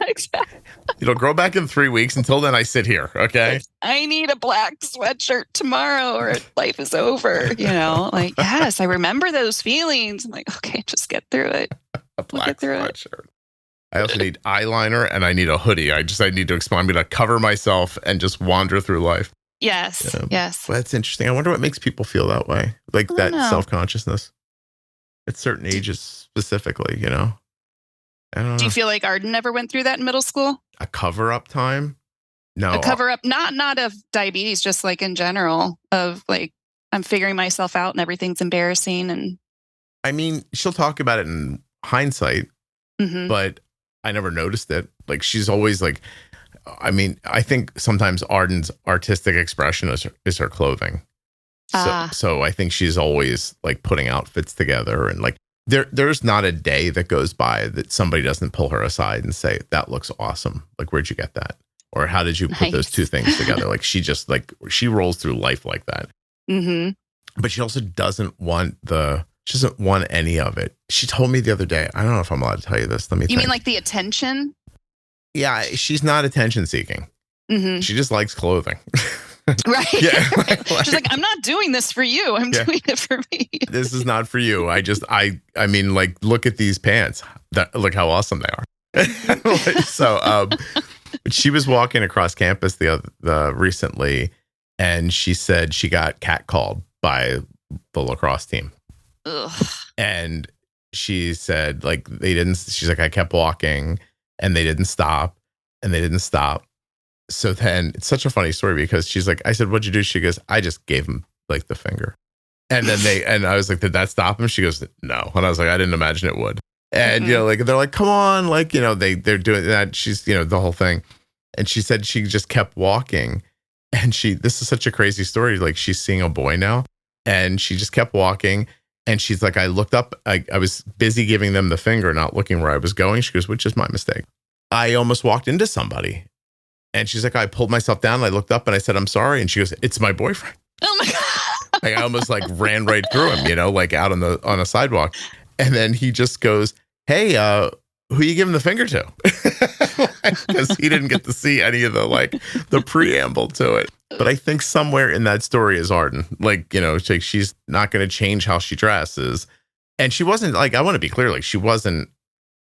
Exactly. It'll grow back in 3 weeks. Until then, I sit here. Okay. I need a black sweatshirt tomorrow or life is over. Like, yes, I remember those feelings. I'm like, okay, just get through it. A black sweatshirt. I also need eyeliner and I need a hoodie. I need to expand me to cover myself and just wander through life. Yes. Yes. Well, that's interesting. I wonder what makes people feel that way. Like that self-consciousness at certain ages specifically, I don't know. Do you feel like Arden never went through that in middle school? A cover-up time? No. A cover-up, not of diabetes, just like in general of like, I'm figuring myself out and everything's embarrassing. And I mean, she'll talk about it in hindsight, but I never noticed it. Like she's always like, I mean, I think sometimes Arden's artistic expression is her clothing. So I think she's always like putting outfits together and like there's not a day that goes by that somebody doesn't pull her aside and say, that looks awesome. Like, where'd you get that? Or how did you put those 2 things together? Like she just like, she rolls through life like that. Mm-hmm. But she also doesn't want any of it. She told me the other day, I don't know if I'm allowed to tell you this. You mean like the attention? Yeah, she's not attention seeking. Mm-hmm. She just likes clothing. Right. Yeah. She's like, I'm not doing this for you. I'm doing it for me. This is not for you. I mean, like, look at these pants. Look how awesome they are. So, she was walking across campus recently, and she said she got catcalled by the lacrosse team. Ugh. And she said, like, she's like, I kept walking and they didn't stop and they didn't stop. So then it's such a funny story because she's like, I said, what'd you do? She goes, I just gave them like the finger. And then and I was like, did that stop him? She goes, no. And I was like, I didn't imagine it would. And, like, they're like, come on. Like, they're doing that. She's, the whole thing. And she said she just kept walking. And this is such a crazy story. Like, she's seeing a boy now. And she just kept walking. And she's like, I looked up. I was busy giving them the finger, not looking where I was going. She goes, which is my mistake. I almost walked into somebody. And she's like, I pulled myself down. And I looked up and I said, I'm sorry. And she goes, it's my boyfriend. Oh, my God. I almost like ran right through him, like out on a sidewalk. And then he just goes, hey, who you giving the finger to? Because he didn't get to see any of the preamble to it. But I think somewhere in that story is Arden. Like, she's not going to change how she dresses. And she wasn't like, I want to be clear, like she wasn't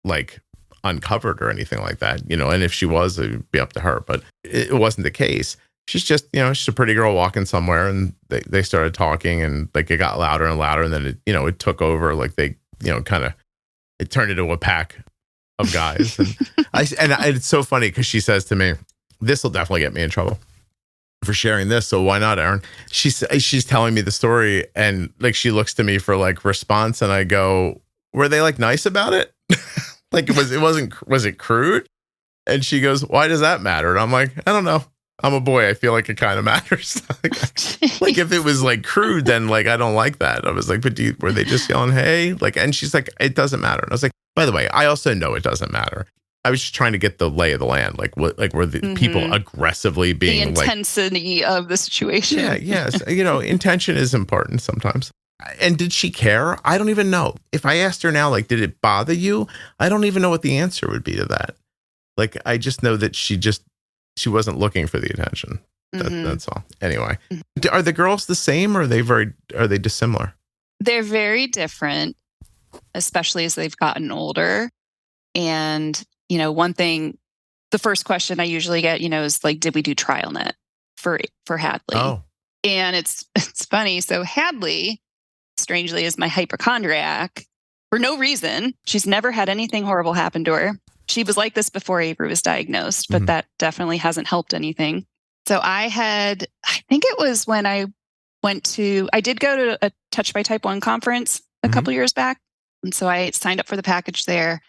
like uncovered or anything like that, and if she was, it would be up to her. But it wasn't the case. She's just, she's a pretty girl walking somewhere, and they started talking, and like it got louder and louder, and then it, it took over. Like they, it turned into a pack of guys. And it's so funny because she says to me, "This will definitely get me in trouble for sharing this. So why not, Erin?" She's telling me the story, and like she looks to me for like response, and I go, "Were they like nice about it? Like was it crude?" And she goes, "Why does that matter?" And I'm like, "I don't know. I'm a boy. I feel like it kind of matters." Like if it was like crude, then like I don't like that. I was like, "But were they just yelling, hey?" Like, and she's like, "It doesn't matter." And I was like, by the way, I also know it doesn't matter. I was just trying to get the lay of the land, like were the people aggressively being the intensity of the situation. Yeah, yes, intention is important sometimes. And did she care? I don't even know. If I asked her now, like, did it bother you? I don't even know what the answer would be to that. Like, I just know that she wasn't looking for the attention. That's all. Anyway, are the girls the same, or are they dissimilar? They're very different, especially as they've gotten older. And, one thing, the first question I usually get, is like, did we do TrialNet for Hadley? Oh. And it's funny. So Hadley, strangely, is my hypochondriac for no reason. She's never had anything horrible happen to her. She was like this before Avery was diagnosed, but that definitely hasn't helped anything. So I think it was when I did go to a Touch by Type 1 conference a couple years back. And so I signed up for the package there,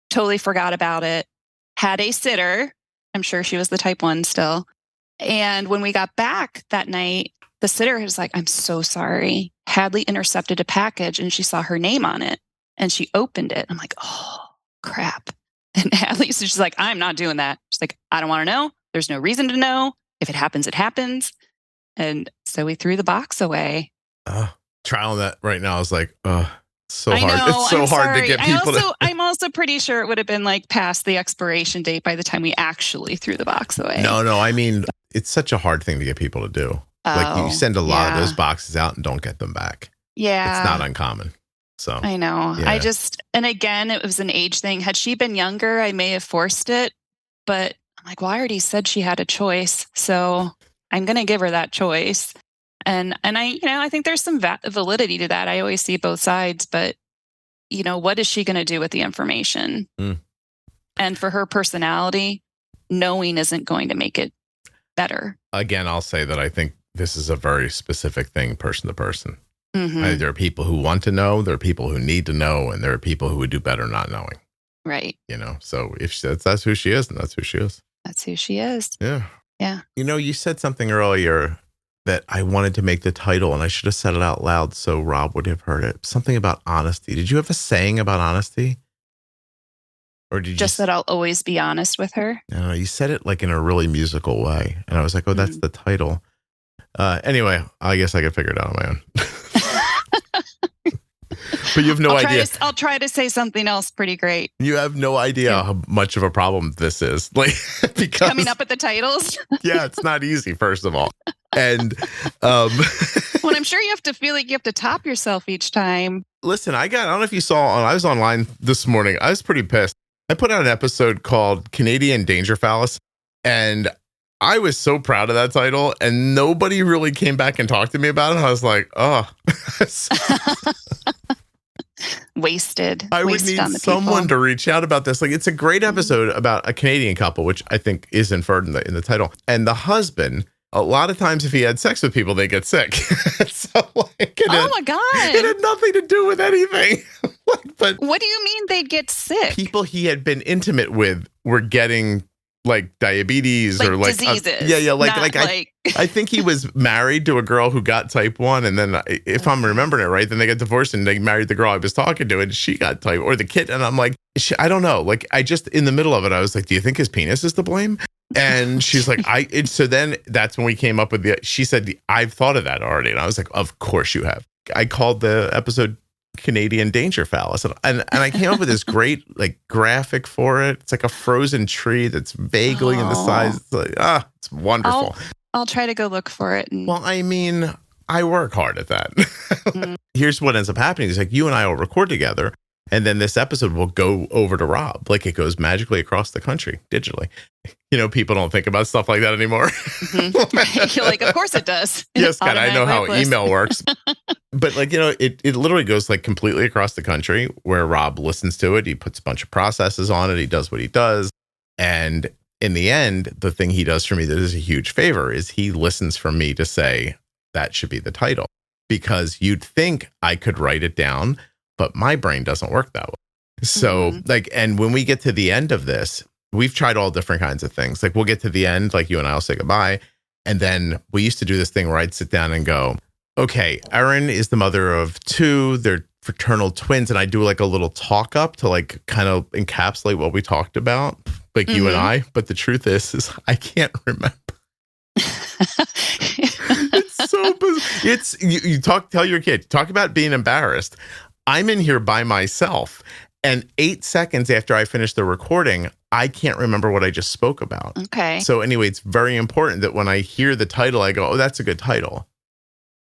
totally forgot about it, had a sitter. I'm sure she was the Type 1 still. And when we got back that night, the sitter was like, "I'm so sorry. Hadley intercepted a package and she saw her name on it and she opened it." I'm like, "Oh, crap." And Hadley's just like, "I'm not doing that." She's like, "I don't want to know. There's no reason to know. If it happens, it happens." And so we threw the box away. TrialNet right now is like, so hard. It's so hard to get people I'm also pretty sure it would have been like past the expiration date by the time we actually threw the box away. No. I mean, it's such a hard thing to get people to do. Like you send a lot of those boxes out and don't get them back. Yeah. It's not uncommon. So I know. Yeah. And again, it was an age thing. Had she been younger, I may have forced it, but I'm like, well, I already said she had a choice. So I'm going to give her that choice. And I think there's some validity to that. I always see both sides, but what is she going to do with the information? And for her personality, knowing isn't going to make it better. Again, I'll say that I think this is a very specific thing, person to person. There are people who want to know, there are people who need to know, and there are people who would do better not knowing. Right. So if that's who she is, then that's who she is. That's who she is. Yeah. Yeah. You said something earlier that I wanted to make the title, and I should have said it out loud so Rob would have heard it. Something about honesty. Did you have a saying about honesty? Or did you just that I'll always be honest with her? No, you said it like in a really musical way. And I was like, oh, that's the title. Anyway, I guess I could figure it out on my own. But you have no idea. I'll try to say something else pretty great. You have no idea how much of a problem this is. Like, because coming up with the titles. Yeah, it's not easy, first of all. And well, I'm sure you have to feel like you have to top yourself each time. Listen, I don't know if you saw, I was online this morning. I was pretty pissed. I put out an episode called Canadian Danger Phallus, and I was so proud of that title, and nobody really came back and talked to me about it. I was like, oh. Wasted. I would need someone to reach out about this. Like, it's a great episode about a Canadian couple, which I think is inferred in the title. And the husband A lot of times if he had sex with people, they get sick. So my God. It had nothing to do with anything. But what do you mean they'd get sick? People he had been intimate with were getting like diabetes or like diseases. I think he was married to a girl who got type 1, and then if I'm remembering it right, then they got divorced and they married the girl I was talking to, and she got type, or the kid, and I'm like, I don't know. Like, I just, in the middle of it, I was like, do you think his penis is to blame? And she's like, so then that's when we came up with she said, I've thought of that already. And I was like, of course you have. I called the episode Canadian Danger Phallus. And I came up with this great like graphic for it. It's like a frozen tree that's vaguely in the size. It's like, it's wonderful. I'll try to go look for it. Well, I mean, I work hard at that. Here's what ends up happening. It's like you and I will record together, and then this episode will go over to Rob. Like it goes magically across the country digitally. You know, people don't think about stuff like that anymore. Mm-hmm. Right. You're like, of course it does. Yes, God, I know how email works. But like, you know, it literally goes like completely across the country where Rob listens to it. He puts a bunch of processes on it. He does what he does. And in the end, the thing he does for me that is a huge favor is he listens for me to say that should be the title, because you'd think I could write it down, but my brain doesn't work that way. So like, and when we get to the end of this, we've tried all different kinds of things. Like we'll get to the end, like you and I will say goodbye. And then we used to do this thing where I'd sit down and go, okay, Erin is the mother of 2. They're fraternal twins. And I do like a little talk up to like kind of encapsulate what we talked about, like you and I. But the truth is I can't remember. It's so bizarre. You tell your kid, talk about being embarrassed. I'm in here by myself. And 8 seconds after I finish the recording, I can't remember what I just spoke about. Okay. So anyway, it's very important that when I hear the title, I go, oh, that's a good title.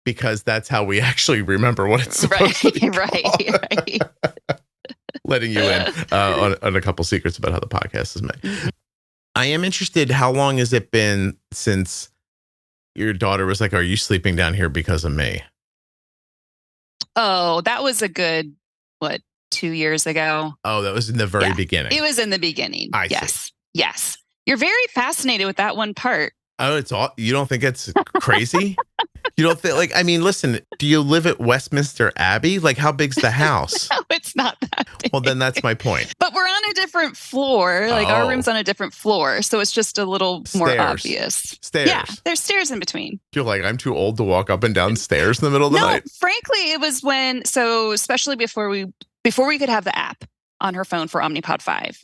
Because that's how we actually remember what it's supposed to be called. Right. Letting you in on a couple secrets about how the podcast is made. Mm-hmm. I am interested, how long has it been since your daughter was like, are you sleeping down here because of me? Oh, that was a good, 2 years ago. Oh, that was in the very beginning. It was in the beginning. I see. Yes. You're very fascinated with that one part. Oh, it's all, you don't think it's crazy? You don't think, like, I mean, listen, do you live at Westminster Abbey? Like, how big's the house? No, it's not that big. Well, then that's my point. But we're on a different floor. Like, our room's on a different floor. So it's just a little more obvious. Stairs. Yeah, there's stairs in between. You're like, I'm too old to walk up and down stairs in the middle of the night. No, frankly, it was especially before we could have the app on her phone for Omnipod 5.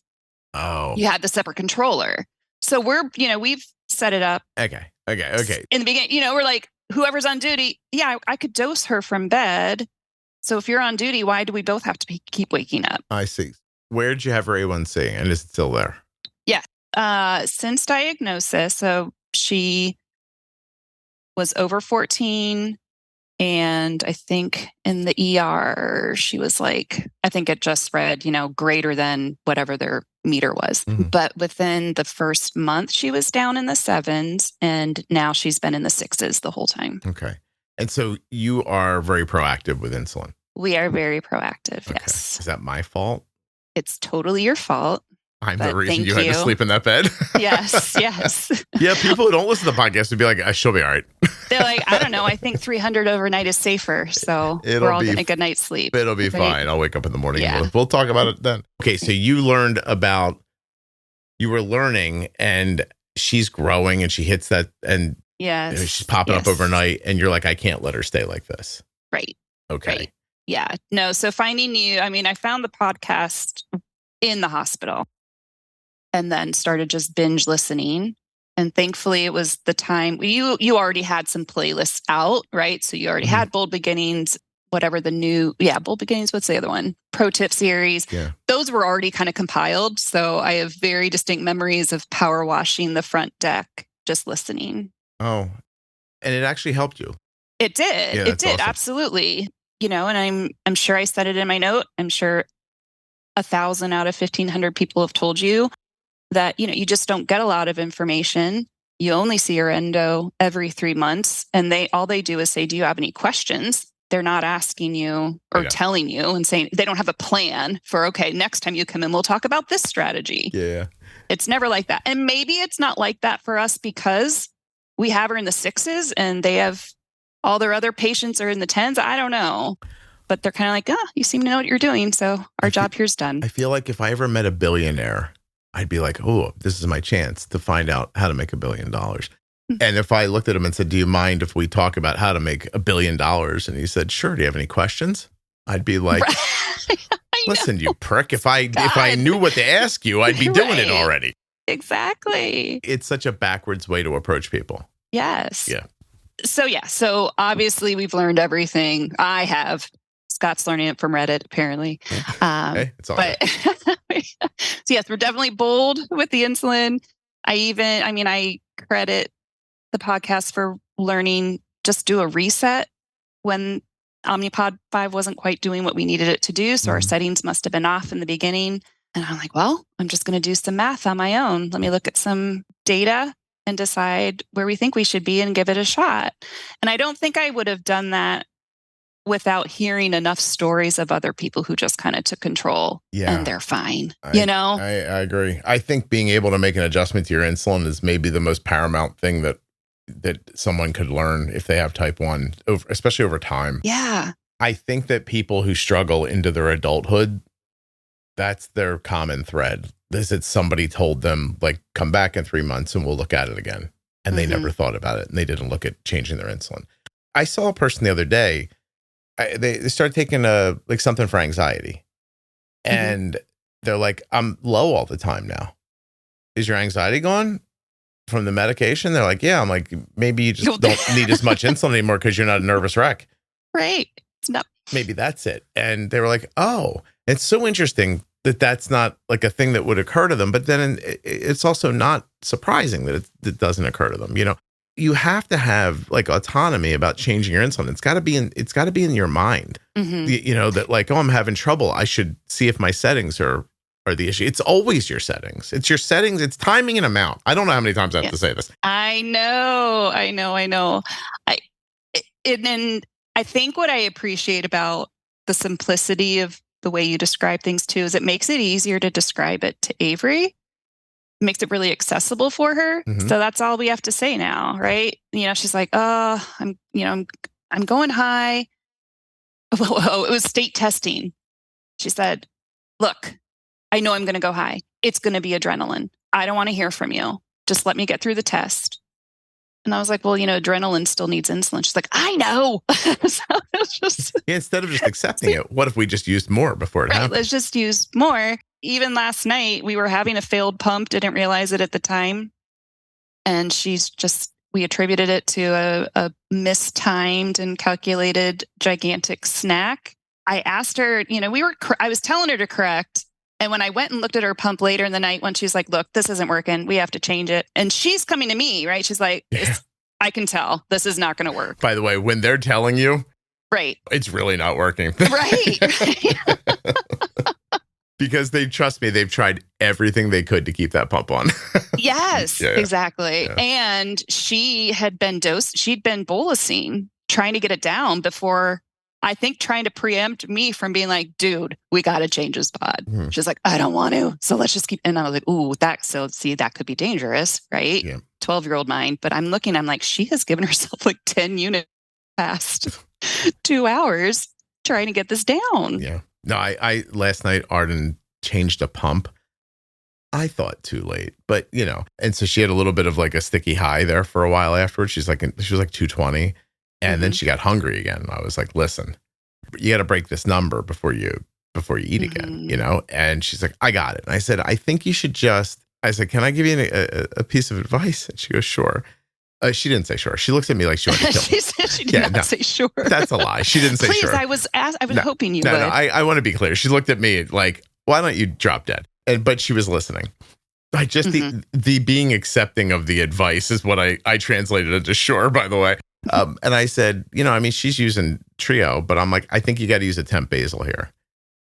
Oh. You had the separate controller. So we've set it up. Okay. In the beginning, we're like, whoever's on duty, I could dose her from bed. So if you're on duty, why do we both have to keep waking up? I see. Where did you have her A1C? And is it still there? Yeah. Since diagnosis, so she was over 14. And I think in the ER, she was like, I think it just read, greater than whatever their meter was. Mm-hmm. But within the first month, she was down in the 7s. And now she's been in the 6s the whole time. Okay. And so you are very proactive with insulin. We are very proactive. Okay. Yes. Is that my fault? It's totally your fault. I'm the reason you had to sleep in that bed. Yes. Yeah, people who don't listen to the podcast would be like, she'll be all right. They're like, I don't know. I think 300 overnight is safer. So we're all getting a good night's sleep. It'll be fine. I'll wake up in the morning. Yeah. We'll talk about it then. Okay, so you were learning and she's growing and she hits that and she's popping up overnight and you're like, I can't let her stay like this. Right. Okay. Right. Yeah. No, so finding you, I found the podcast in the hospital. And then started just binge listening. And thankfully, it was the time you already had some playlists out, right? So you already had Bold Beginnings, whatever the new, Bold Beginnings, what's the other one? Pro Tip series. Yeah. Those were already kind of compiled. So I have very distinct memories of power washing the front deck, just listening. Oh, and it actually helped you. It did. Yeah, it did. Awesome. Absolutely. And I'm sure I said it in my note. I'm sure 1,000 out of 1,500 people have told you that, you just don't get a lot of information. You only see your endo every 3 months. And all they do is say, do you have any questions? They're not asking you or telling you and saying, they don't have a plan for, okay, next time you come in, we'll talk about this strategy. Yeah. It's never like that. And maybe it's not like that for us because we have her in the 6s and they have all their other patients are in the 10s. I don't know. But they're kind of like, you seem to know what you're doing. So our job here's done. I feel like if I ever met a billionaire, I'd be like, oh, this is my chance to find out how to make $1 billion. And if I looked at him and said, do you mind if we talk about how to make $1 billion? And he said, sure. Do you have any questions? I'd be like, listen, you prick. If I knew what to ask you, I'd be doing it already. Exactly. It's such a backwards way to approach people. Yes. Yeah. So obviously we've learned everything. I have. Scott's learning it from Reddit, apparently. Hey, it's all right. So yes, we're definitely bold with the insulin. I credit the podcast for learning, just do a reset when Omnipod 5 wasn't quite doing what we needed it to do. So our settings must have been off in the beginning. And I'm like, well, I'm just going to do some math on my own. Let me look at some data and decide where we think we should be and give it a shot. And I don't think I would have done that without hearing enough stories of other people who just kind of took control and they're fine. I agree. I think being able to make an adjustment to your insulin is maybe the most paramount thing that someone could learn if they have type 1, especially over time. Yeah. I think that people who struggle into their adulthood, that's their common thread. Is that somebody told them, like, come back in 3 months and we'll look at it again. And they never thought about it and they didn't look at changing their insulin. I saw a person the other day, they started taking something for anxiety. And they're like, I'm low all the time now. Is your anxiety gone from the medication? They're like, yeah. I'm like, maybe you just don't need as much insulin anymore because you're not a nervous wreck. Right. No. Maybe that's it. And they were like, oh, it's so interesting that that's not like a thing that would occur to them. But then it's also not surprising that it doesn't occur to them. You know, you have to have like autonomy about changing your insulin. It's got to be in your mind. You know, that like, oh, I'm having trouble. I should see if my settings are the issue. It's always your settings. It's your settings. It's timing and amount. I don't know how many times I have to say this. I know. And I think what I appreciate about the simplicity of the way you describe things too is it makes it easier to describe it to Avery. It makes it really accessible for her. So that's all we have to say now, right? You know, she's like, oh, I'm going high. Oh, it was state testing. She said, look, I know I'm going to go high. It's going to be adrenaline. I don't want to hear from you. Just let me get through the test. And I was like, well, you know, adrenaline still needs insulin. She's like, I know. So it's just instead of just accepting it, what if we just used more before it happened? Let's just use more. Even last night, we were having a failed pump, didn't realize it at the time. And we attributed it to a mistimed and calculated gigantic snack. I asked her, you know, I was telling her to correct. And when I went and looked at her pump later in the night, when she's like, look, this isn't working. We have to change it. And she's coming to me, right? She's like, I can tell this is not going to work. By the way, when they're telling you, right, it's really not working. Right. Because trust me, they've tried everything they could to keep that pump on. Yes, exactly. Yeah. And she'd been bolusing, trying to get it down before, I think, trying to preempt me from being like, dude, we got to change this pod. She's like, I don't want to. So let's just keep. And I was like, ooh, that could be dangerous, right? 12-year-old mind. But I'm like, she has given herself like 10 units past 2 hours trying to get this down. Yeah. No, I last night, Arden changed a pump. I thought too late, but you know, and so she had a little bit of like a sticky high there for a while afterwards. She was like 220. And then she got hungry again. I was like, listen, you got to break this number before you eat again, you know? And she's like, I got it. And I said, I think you should I said, can I give you a piece of advice? And she goes, sure. She didn't say sure. She looks at me like she wanted to kill me. She said she did not say sure. That's a lie. She didn't say Please, sure. I was hoping you would. No, I want to be clear. She looked at me like, why don't you drop dead? But she was listening. I just, the being accepting of the advice is what I translated it to sure, by the way. And I said, you know, I mean, she's using Trio, but I'm like, I think you got to use a temp basal here.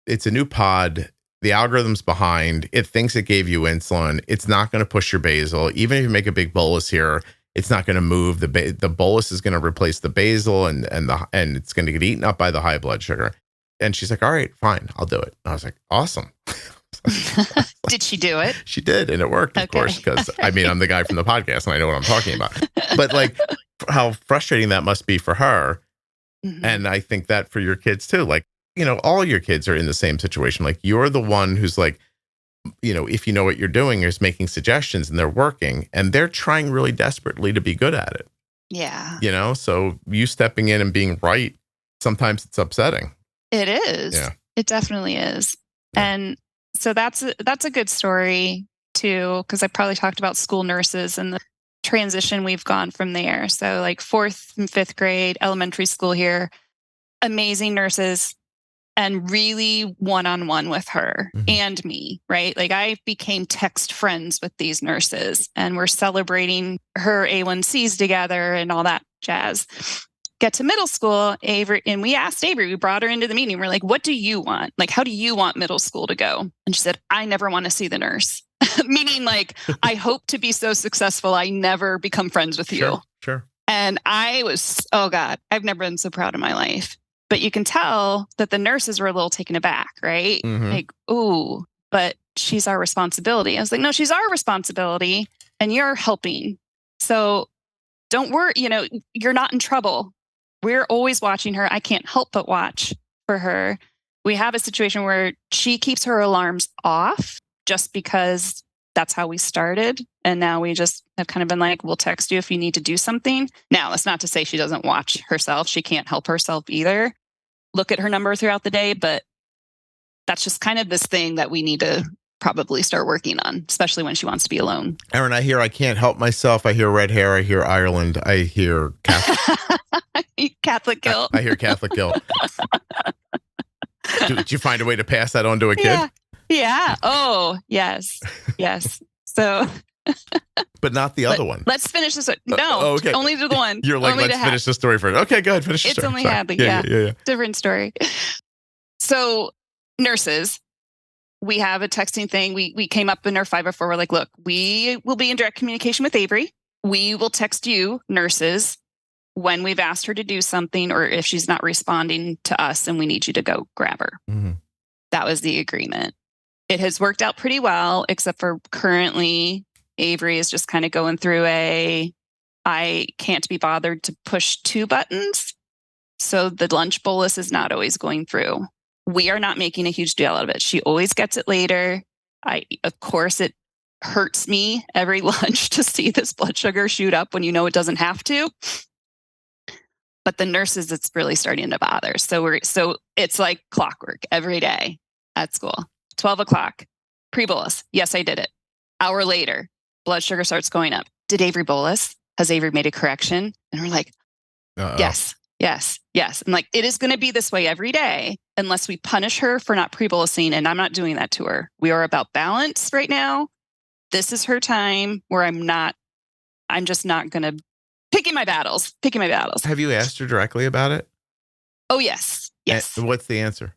It's a new pod. The algorithm's behind. It thinks it gave you insulin. It's not going to push your basal. Even if you make a big bolus here, it's not going to move. The bolus is going to replace the basal and it's going to get eaten up by the high blood sugar. And she's like, all right, fine, I'll do it. And I was like, awesome. Did she do it? She did. And it worked, of course, because I'm the guy from the podcast and I know what I'm talking about. But like how frustrating that must be for her. Mm-hmm. And I think that for your kids too, like, all your kids are in the same situation. Like you're the one who's like, if you know what you're doing, is making suggestions and they're working and they're trying really desperately to be good at it. Yeah. So you stepping in and being right, sometimes it's upsetting. It is. Yeah. It definitely is. Yeah. And so that's a good story too, because I probably talked about school nurses and the transition we've gone from there. So like 4th and 5th grade, elementary school here, amazing nurses and really one-on-one with her and me, right? Like I became text friends with these nurses and we're celebrating her A1Cs together and all that jazz. Get to middle school, Avery, and we asked Avery, we brought her into the meeting. We're like, what do you want? Like, how do you want middle school to go? And she said, I never want to see the nurse. Meaning like, I hope to be so successful, I never become friends with you. Sure. And I was, oh God, I've never been so proud of my life. But you can tell that the nurses were a little taken aback, right? Mm-hmm. Like, ooh, but she's our responsibility. I was like, no, she's our responsibility and you're helping. So don't worry, you're not in trouble. We're always watching her. I can't help but watch for her. We have a situation where she keeps her alarms off just because that's how we started. And now we just have kind of been like, we'll text you if you need to do something. Now, that's not to say she doesn't watch herself. She can't help herself either. Look at her number throughout the day, but that's just kind of this thing that we need to probably start working on, especially when she wants to be alone. Erin, I hear I can't help myself. I hear red hair. I hear Ireland. I hear Catholic. Catholic guilt. I hear Catholic guilt. Did you find a way to pass that on to a kid? Yeah. Oh, yes. So. But not the other one. Let's finish this. No, okay. Only the one. You're like, let's finish the story first. Okay, go ahead. Finish the story. It's only Hadley. Yeah. Different story. So nurses, we have a texting thing. We came up in our 504. We're like, look, we will be in direct communication with Avery. We will text you, nurses, when we've asked her to do something or if she's not responding to us and we need you to go grab her. Mm-hmm. That was the agreement. It has worked out pretty well, except for currently Avery is just kind of going through I can't be bothered to push 2 buttons. So the lunch bolus is not always going through. We are not making a huge deal out of it. She always gets it later. Of course, it hurts me every lunch to see this blood sugar shoot up when it doesn't have to. But the nurses, it's really starting to bother. So it's like clockwork every day at school. 12 o'clock, pre-bolus. Yes, I did it. Hour later, blood sugar starts going up. Did Avery bolus? Has Avery made a correction? And we're like, yes. I'm like, it is going to be this way every day unless we punish her for not pre-bolusing. And I'm not doing that to her. We are about balance right now. This is her time where I'm just not going to picking my battles. Have you asked her directly about it? Oh, yes. And what's the answer?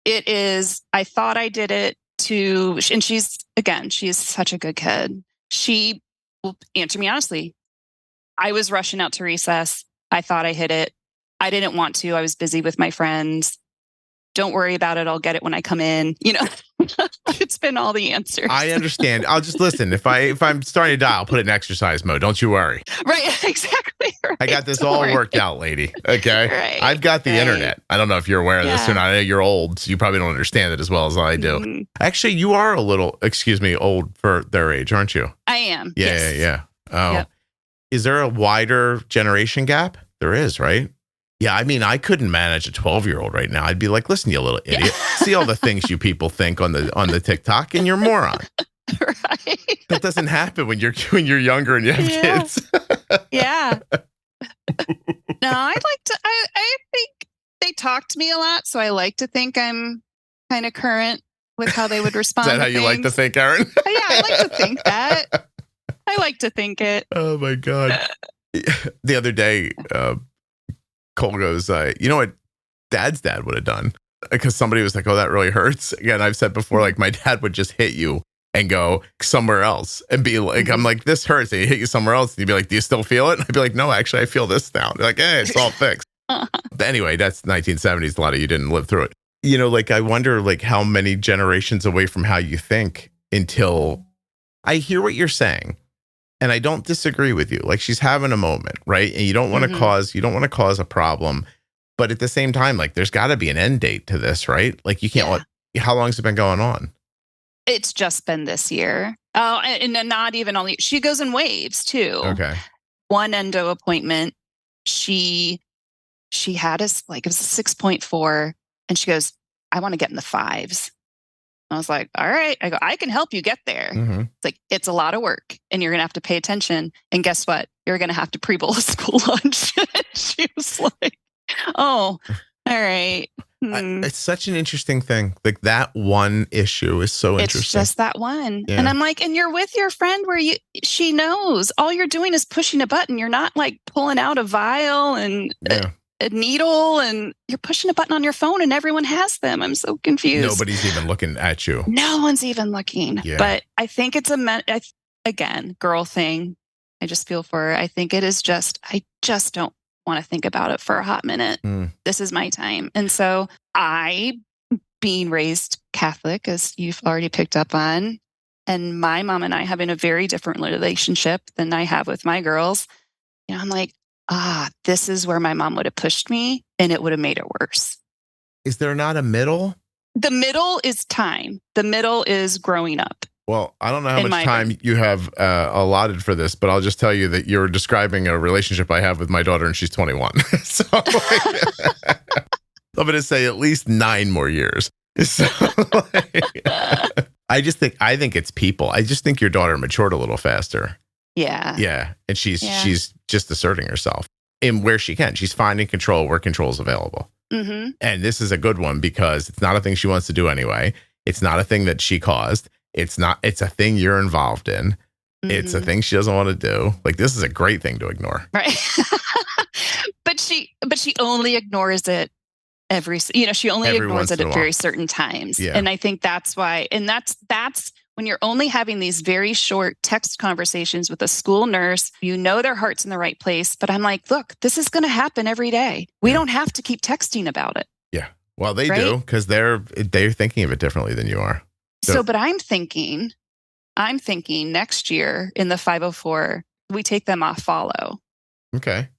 It is, I thought I did it and she's such a good kid. She will answer me honestly. I was rushing out to recess. I thought I hit it. I didn't want to. I was busy with my friends. Don't worry about it. I'll get it when I come in. It's been all the answers. I understand. I'll just listen. If I'm starting to die, I'll put it in exercise mode. Don't you worry. Right. Exactly. Right. I got this all worked out, lady. Okay. Right. I've got the internet. I don't know if you're aware of this or not. I know you're old, so you probably don't understand it as well as I do. Mm-hmm. Actually, you are a little, old for their age, aren't you? I am. Yeah. Oh, yep. Is there a wider generation gap? There is, right? Yeah, I couldn't manage a 12-year-old right now. I'd be like, listen, you little idiot. See all the things you people think on the TikTok, and you're a moron. Right. That doesn't happen when you're younger and you have kids. Yeah. No, I think they talk to me a lot, so I like to think I'm kind of current with how they would respond. Is that how you like to think, Erin? Yeah, I like to think that. I like to think it. Oh my God. The other day, Cole goes, you know what Dad's dad would have done? Because somebody was like, oh, that really hurts. Again, I've said before, like my dad would just hit you and go somewhere else and be like, I'm like, this hurts. And he'd hit you somewhere else. And you'd be like, do you still feel it? And I'd be like, no, actually, I feel this now. They're like, hey, it's all fixed. But anyway, that's 1970s. A lot of you didn't live through it. like I wonder like how many generations away from how you think until I hear what you're saying. And I don't disagree with you. Like she's having a moment, right? And you don't want to cause a problem. But at the same time, like there's got to be an end date to this, right? Like you can't how long has it been going on? It's just been this year. Oh, and not even only, she goes in waves too. Okay. One endo appointment, she had us like, it was a 6.4 and she goes, I want to get in the 5s. I was like, all right. I go, I can help you get there. Mm-hmm. It's like, it's a lot of work and you're going to have to pay attention. And guess what? You're going to have to pre-bowl a school lunch. She was like, oh, all right. It's such an interesting thing. Like that one issue is so interesting. It's just that one. Yeah. And I'm like, and you're with your friend where she knows all you're doing is pushing a button. You're not like pulling out a vial and a needle and you're pushing a button on your phone and everyone has them. I'm so confused. Nobody's even looking at you. No one's even looking. Yeah. But I think it's again, girl thing. I just feel for her. I think it is I just don't want to think about it for a hot minute. This is my time. And so being raised Catholic, as you've already picked up on, and my mom and I having a very different relationship than I have with my girls, I'm like, this is where my mom would have pushed me and it would have made it worse. Is there not a middle? The middle is time. The middle is growing up. Well, I don't know how much time you have allotted for this, but I'll just tell you that you're describing a relationship I have with my daughter and she's 21. So I'm going to say at least 9 more years. So I think it's people. I just think your daughter matured a little faster. Yeah. Yeah. And she's just asserting herself in where she can. She's finding control where control is available. Mm-hmm. And this is a good one because it's not a thing she wants to do anyway. It's not a thing that she caused. It's a thing you're involved in. Mm-hmm. It's a thing she doesn't want to do. Like, this is a great thing to ignore. Right. but she only ignores it she only ignores it at very certain times. Yeah. And I think that's why, and that's when you're only having these very short text conversations with a school nurse, their heart's in the right place. But I'm like, look, this is going to happen every day. We don't have to keep texting about it. Yeah. Well, they do because they're thinking of it differently than you are. But I'm thinking next year in the 504, we take them off follow. Okay.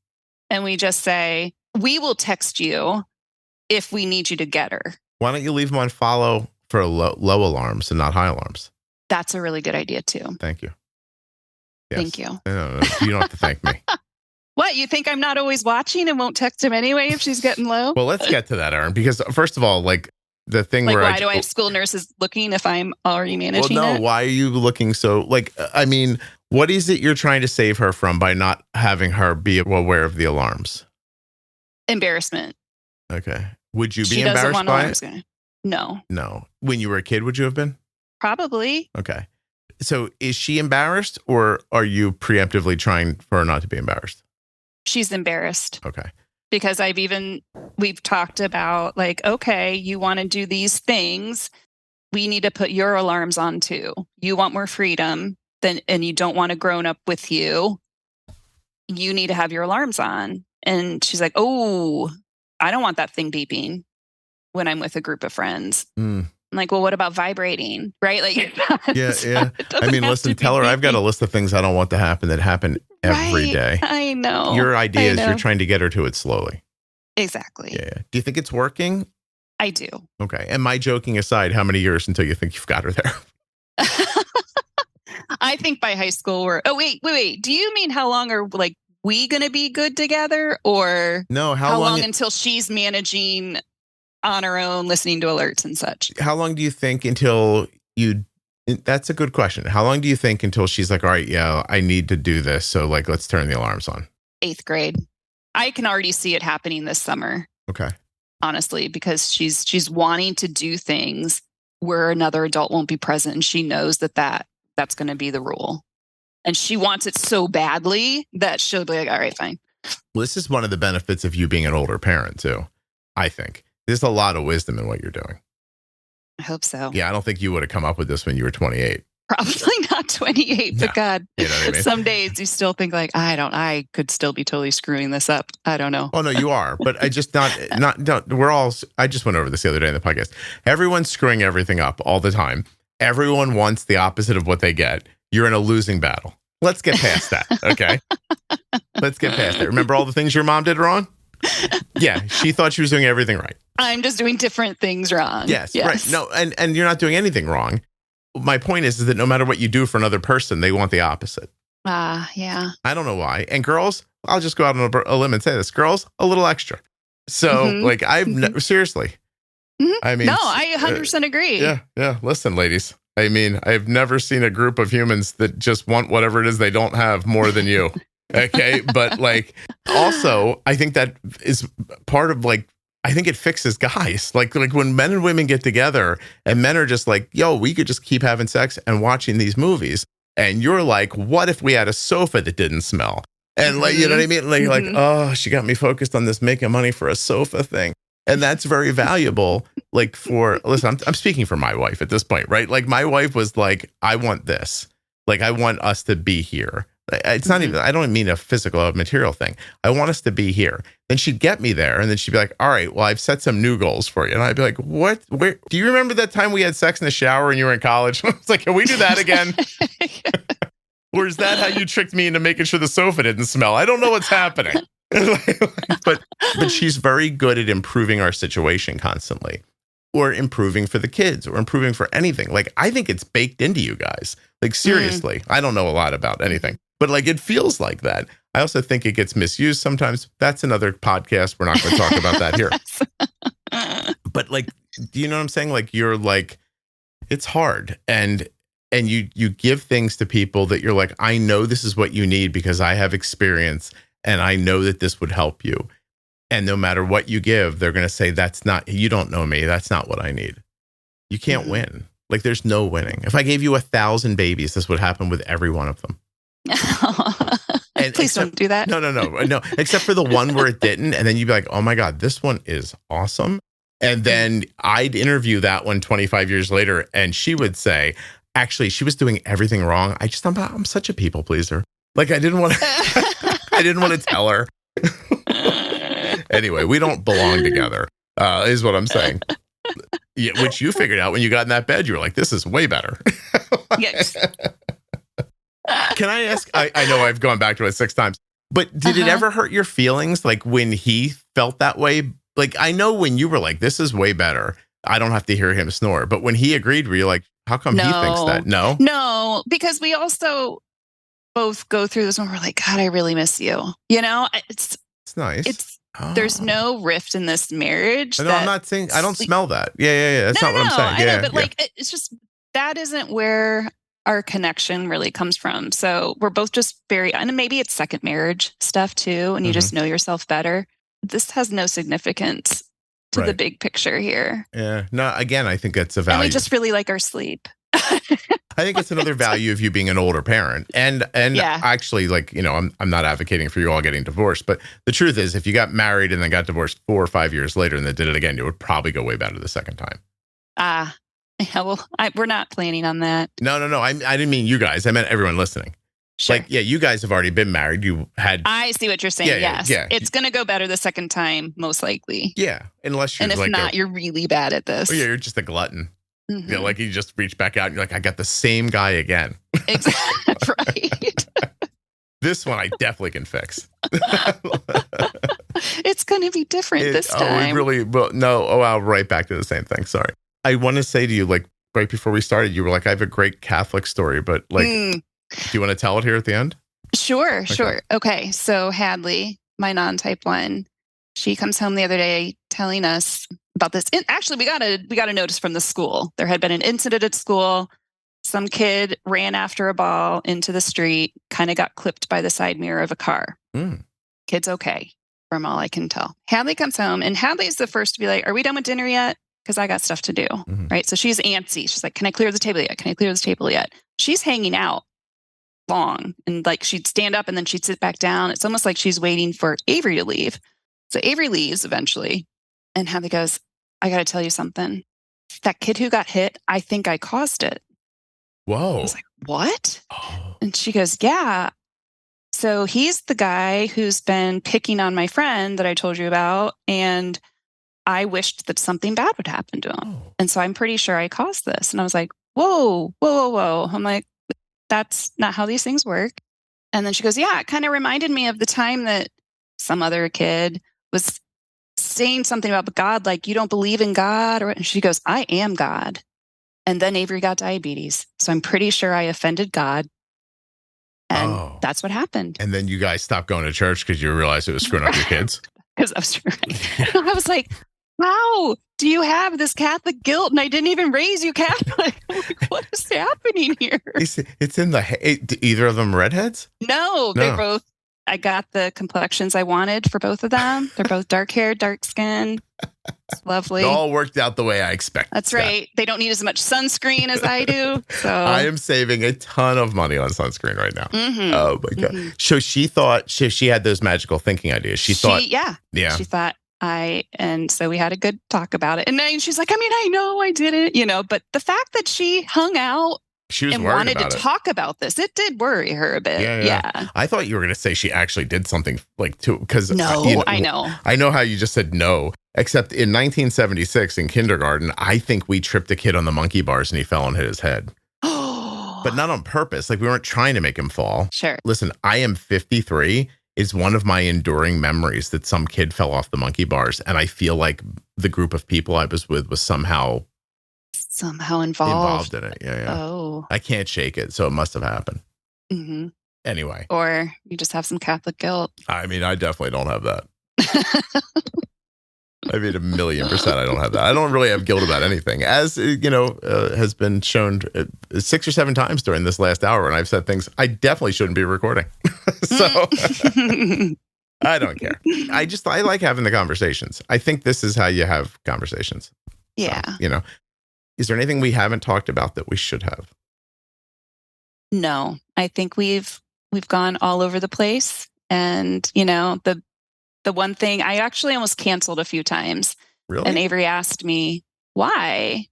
And we just say, we will text you if we need you to get her. Why don't you leave them on follow for low alarms and not high alarms? That's a really good idea too. Thank you. Yes. Thank you. No, you don't have to thank me. What, you think I'm not always watching and won't text him anyway if she's getting low? Well, let's get to that, Erin, because first of all, like the thing where why do I have school nurses looking if I'm already managing it? Why are you looking so what is it you're trying to save her from by not having her be aware of the alarms? Embarrassment. Okay. Would you be embarrassed by it? No. No. When you were a kid, would you have been? Probably. Okay. So is she embarrassed or are you preemptively trying for her not to be embarrassed? She's embarrassed. Okay. Because we've talked about like, okay, you want to do these things. We need to put your alarms on too. You want more freedom and you don't want a grown up with you. You need to have your alarms on. And she's like, oh, I don't want that thing beeping when I'm with a group of friends. I'm like, well, what about vibrating? Right? Like, yeah. I mean, listen, tell her I've got a list of things I don't want to happen that happen every day. I know. Your idea is you're trying to get her to it slowly. Exactly. Yeah. Do you think it's working? I do. Okay. And my joking aside, how many years until you think you've got her there? I think by high school wait. Do you mean how long are we going to be good together or no? How long until she's managing on her own, listening to alerts and such? How long do you think until that's a good question. How long do you think until she's like, all right, yeah, I need to do this. So let's turn the alarms on. 8th grade. I can already see it happening this summer. Okay. Honestly, because she's wanting to do things where another adult won't be present. And she knows that's going to be the rule. And she wants it so badly that she'll be like, all right, fine. Well, this is one of the benefits of you being an older parent too, I think. There's a lot of wisdom in what you're doing. I hope so. Yeah, I don't think you would have come up with this when you were 28. Probably not 28, but God, you know what I mean? Some days you still think like, I could still be totally screwing this up. I don't know. Oh no, you are, but I just I just went over this the other day in the podcast. Everyone's screwing everything up all the time. Everyone wants the opposite of what they get. You're in a losing battle. Let's get past that. Okay. Let's get past it. Remember all the things your mom did wrong? Yeah. She thought she was doing everything right. I'm just doing different things wrong. Yes. Right. No, and you're not doing anything wrong. My point is that no matter what you do for another person, they want the opposite. Yeah. I don't know why. And girls, I'll just go out on a limb and say this. Girls, a little extra. So like seriously. I mean, no, I 100% agree. Yeah. Listen, ladies. I mean, I've never seen a group of humans that just want whatever it is they don't have more than you. Okay. But like, also, I think that is part of like, I think it fixes guys. Like when men and women get together and men are just like, yo, we could just keep having sex and watching these movies. And you're like, what if we had a sofa that didn't smell? And like, you know what I mean? Like, you're like, oh, she got me focused on this making money for a sofa thing. And that's very valuable. Like listen, I'm speaking for my wife at this point, right? Like my wife was like, I want this. Like, I want us to be here. It's not even, I don't mean a physical or material thing. I want us to be here. Then she'd get me there and then she'd be like, all right, well, I've set some new goals for you. And I'd be like, what? Where? Do you remember that time we had sex in the shower and you were in college? I was like, can we do that again? Or is that how you tricked me into making sure the sofa didn't smell? I don't know what's happening. but she's very good at improving our situation constantly, or improving for the kids, or improving for anything. Like, I think it's baked into you guys. Like, seriously, I don't know a lot about anything, but like, it feels like that. I also think it gets misused sometimes. That's another podcast. We're not going to talk about that here. But like, do you know what I'm saying? Like, you're like, it's hard. And you give things to people that you're like, I know this is what you need because I have experience and I know that this would help you. And no matter what you give, they're going to say, you don't know me. That's not what I need. You can't win. Like, there's no winning. If I gave you 1,000 babies, this would happen with every one of them. And please don't do that. No. Except for the one where it didn't. And then you'd be like, oh my God, this one is awesome. And then I'd interview that one 25 years later. And she would say, actually, she was doing everything wrong. I'm such a people pleaser. Like, I didn't want to tell her. Anyway, we don't belong together, is what I'm saying. Yeah, which you figured out when you got in that bed. You were like, this is way better. Yes. Can I ask? I know I've gone back to it 6 times, but did it ever hurt your feelings? Like when he felt that way? Like, I know when you were like, this is way better. I don't have to hear him snore. But when he agreed, were you like, how come he thinks that? No, because we also both go through this when we're like, God, I really miss you. You know, it's nice. There's no rift in this marriage. No, I'm not saying, I don't smell that. Yeah. That's not what I'm saying. I know, but like, it's just, that isn't where our connection really comes from. So we're both just and maybe it's second marriage stuff too. And you just know yourself better. This has no significance to the big picture here. Yeah. No, again, I think that's a value. And we just really like our sleep. I think it's another value of you being an older parent. And actually, like, you know, I'm not advocating for you all getting divorced, but the truth is, if you got married and then got divorced 4 or 5 years later and then did it again, it would probably go way better the second time. Yeah, well, we're not planning on that. No. I didn't mean you guys. I meant everyone listening. Sure. Like, yeah, you guys have already been married. You had. I see what you're saying. Yes. Yeah. It's going to go better the second time, most likely. Yeah. Unless you're and if like not, you're really bad at this. Oh, yeah, you're just a glutton. You know, like you just reach back out and you're like, I got the same guy again. Exactly. Right. This one I definitely can fix. It's going to be different this time. Oh, really? Well, no. Oh, I'll right back to the same thing. Sorry. I want to say to you, like, right before we started, you were like, I have a great Catholic story, but like, do you want to tell it here at the end? Sure. Okay. So Hadley, my non-type 1, she comes home the other day telling us about this. Actually, we got a notice from the school. There had been an incident at school. Some kid ran after a ball into the street, kind of got clipped by the side mirror of a car. Kid's okay, from all I can tell. Hadley comes home, and Hadley's the first to be like, are we done with dinner yet? Because I got stuff to do, right? So she's antsy. She's like, can I clear the table yet? She's hanging out long, and like she'd stand up and then she'd sit back down. It's almost like she's waiting for Avery to leave. So Avery leaves eventually, and Hadley goes, I got to tell you something. That kid who got hit, I think I caused it. Whoa. I was like, what? Oh. And she goes, yeah. So he's the guy who's been picking on my friend that I told you about. And I wished that something bad would happen to him. Oh. And so I'm pretty sure I caused this. And I was like, whoa, whoa, whoa, whoa. I'm like, that's not how these things work. And then she goes, yeah, it kind of reminded me of the time that some other kid was saying something about God, like, you don't believe in God. And she goes, I am God. And then Avery got diabetes. So I'm pretty sure I offended God. And that's what happened. And then you guys stopped going to church because you realized it was screwing up your kids? Because I was right. I was like, how do you have this Catholic guilt? And I didn't even raise you Catholic. I'm like, what is happening here? It's in the... Either of them redheads? No, they're both... I got the complexions I wanted for both of them. They're both dark hair, dark skin. It's lovely. It all worked out the way I expected. That's right. They don't need as much sunscreen as I do. So I am saving a ton of money on sunscreen right now. Mm-hmm. Oh my God. Mm-hmm. So she thought she had those magical thinking ideas. She thought, yeah. She thought and so we had a good talk about it. And then she's like, I mean, I know I did it, but the fact that she hung out she was and worried wanted about to talk about this, it did worry her a bit. Yeah. I thought you were going to say she actually did something like to, because no, I know. I know how you just said no, except in 1976 in kindergarten, I think we tripped a kid on the monkey bars and he fell and hit his head. But not on purpose. Like we weren't trying to make him fall. Sure. Listen, I am 53. Is one of my enduring memories that some kid fell off the monkey bars. And I feel like the group of people I was with was somehow involved in it. Yeah. Oh. I can't shake it. So it must have happened. Mm-hmm. Anyway. Or you just have some Catholic guilt. I mean, I definitely don't have that. I mean, 1,000,000% I don't have that. I don't really have guilt about anything. As, has been shown 6 or 7 times during this last hour, and I've said things I definitely shouldn't be recording. So I don't care. I like having the conversations. I think this is how you have conversations. Yeah. So, is there anything we haven't talked about that we should have? No, I think we've gone all over the place. And, the one thing I actually almost canceled a few times. Really? And Avery asked me why.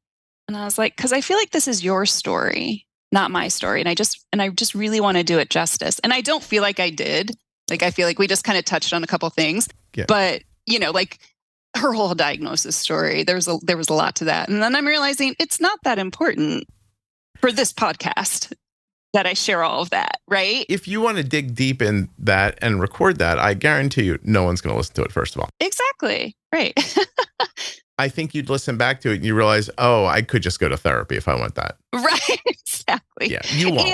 And I was like, because I feel like this is your story, not my story. And I just really want to do it justice. And I don't feel like I did. Like, I feel like we just kind of touched on a couple things. Yeah. But, like her whole diagnosis story, there was a lot to that. And then I'm realizing it's not that important for this podcast that I share all of that, right? If you want to dig deep in that and record that, I guarantee you no one's going to listen to it, first of all. Exactly. Right. I think you'd listen back to it and you realize, oh, I could just go to therapy if I want that. Right. Exactly. Yeah, you won't.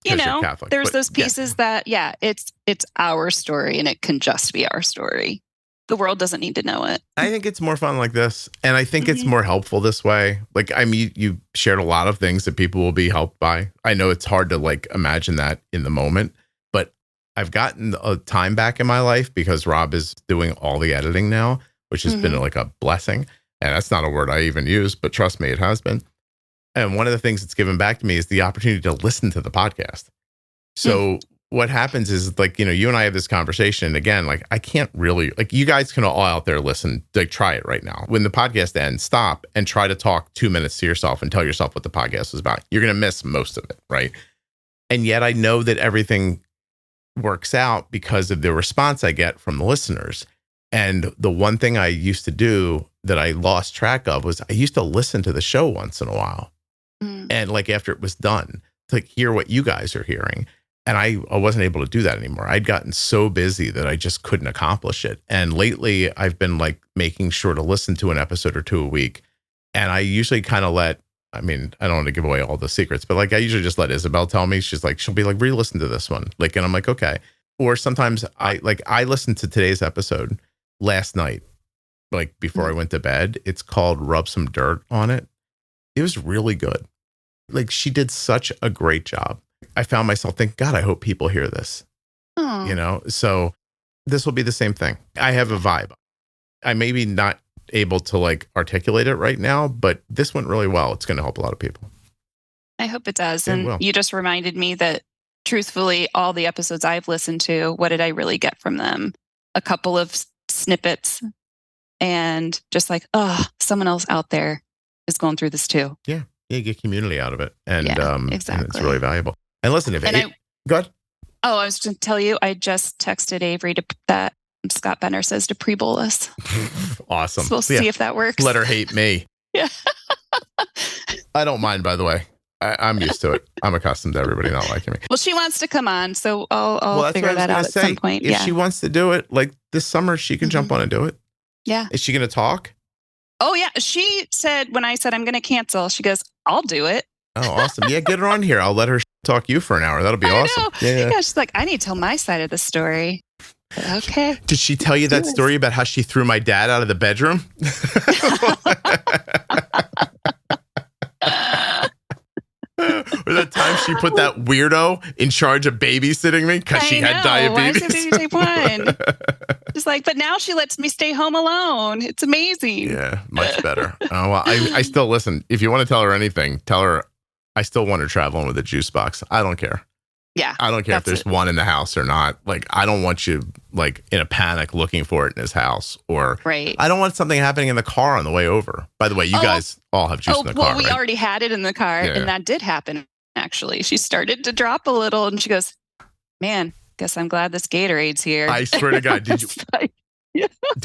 And, Catholic, there's those pieces that, it's our story and it can just be our story. The world doesn't need to know it. I think it's more fun like this. And I think it's more helpful this way. Like, I mean, you shared a lot of things that people will be helped by. I know it's hard to imagine that in the moment, but I've gotten a time back in my life because Rob is doing all the editing now, which has been a blessing. And that's not a word I even use, but trust me, it has been. And one of the things that's given back to me is the opportunity to listen to the podcast. So what happens is you and I have this conversation. And again, I can't really, you guys can all out there listen, try it right now. When the podcast ends, stop and try to talk 2 minutes to yourself and tell yourself what the podcast is about. You're going to miss most of it. Right. And yet I know that everything works out because of the response I get from the listeners. And the one thing I used to do that I lost track of was I used to listen to the show once in a while. And after it was done, to hear what you guys are hearing. And I wasn't able to do that anymore. I'd gotten so busy that I just couldn't accomplish it. And lately I've been making sure to listen to an episode or two a week. And I usually kind of I don't want to give away all the secrets, but I usually just let Isabel tell me. She'll be re-listen to this one. And I'm like, okay. Or sometimes I listened to today's episode last night, before I went to bed. It's called Rub Some Dirt on It. It was really good. She did such a great job. I found myself thinking, God, I hope people hear this. So this will be the same thing. I have a vibe. I may be not able to articulate it right now, but this went really well. It's going to help a lot of people. I hope it does. And you just reminded me that truthfully, all the episodes I've listened to, what did I really get from them? A couple of snippets and just someone else out there is going through this too. Yeah. You get community out of it. And, exactly. and it's really valuable. And listen, go ahead. Oh, I was going to tell you, I just texted Avery that Scott Benner says to pre-bolus. Awesome. So we'll see if that works. Let her hate me. Yeah. I don't mind, by the way. I'm used to it. I'm accustomed to everybody not liking me. Well, she wants to come on, so I'll figure that out at some point. If she wants to do it, like this summer, she can jump on and do it. Yeah. Is she going to talk? Oh, yeah. She said, when I said I'm going to cancel, she goes, I'll do it. Oh, awesome. Yeah, get her on here. I'll let her talk you for an hour. That'll be awesome. Yeah, she's like, I need to tell my side of the story. Okay. Did she tell you that story about how she threw my dad out of the bedroom? Or that time she put that weirdo in charge of babysitting me because she had diabetes. Why is it baby type 1? Just like, but now she lets me stay home alone. It's amazing. Yeah, much better. Oh, well, I still listen. If you want to tell her anything, tell her I still want her traveling with a juice box. I don't care. Yeah. I don't care if there's one in the house or not. Like, I don't want you like in a panic looking for it in his house, or I don't want something happening in the car on the way over. By the way, you guys all have juice in the car. Well, we already had it in the car, and that did happen. Actually, she started to drop a little, and she goes, "Man, guess I'm glad this Gatorade's here." I swear to God, did you?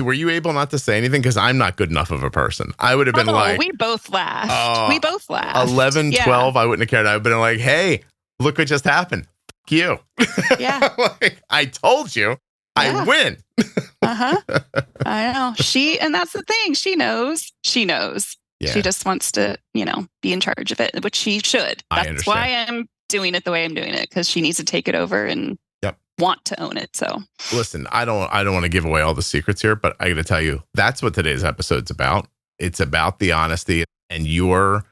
Were you able not to say anything? Because I'm not good enough of a person. I would have been like, we both laughed. We both laughed. 11, 12, I wouldn't have cared. I would have been like, hey, look what just happened. F you. Yeah. Like, I told you. I win. I know. And that's the thing. She knows. Yeah. She just wants to, be in charge of it, which she should. That's why I'm doing it the way I'm doing it, because she needs to take it over and want to own it. So listen, I don't want to give away all the secrets here, but I got to tell you, that's what today's episode's about. It's about the honesty and your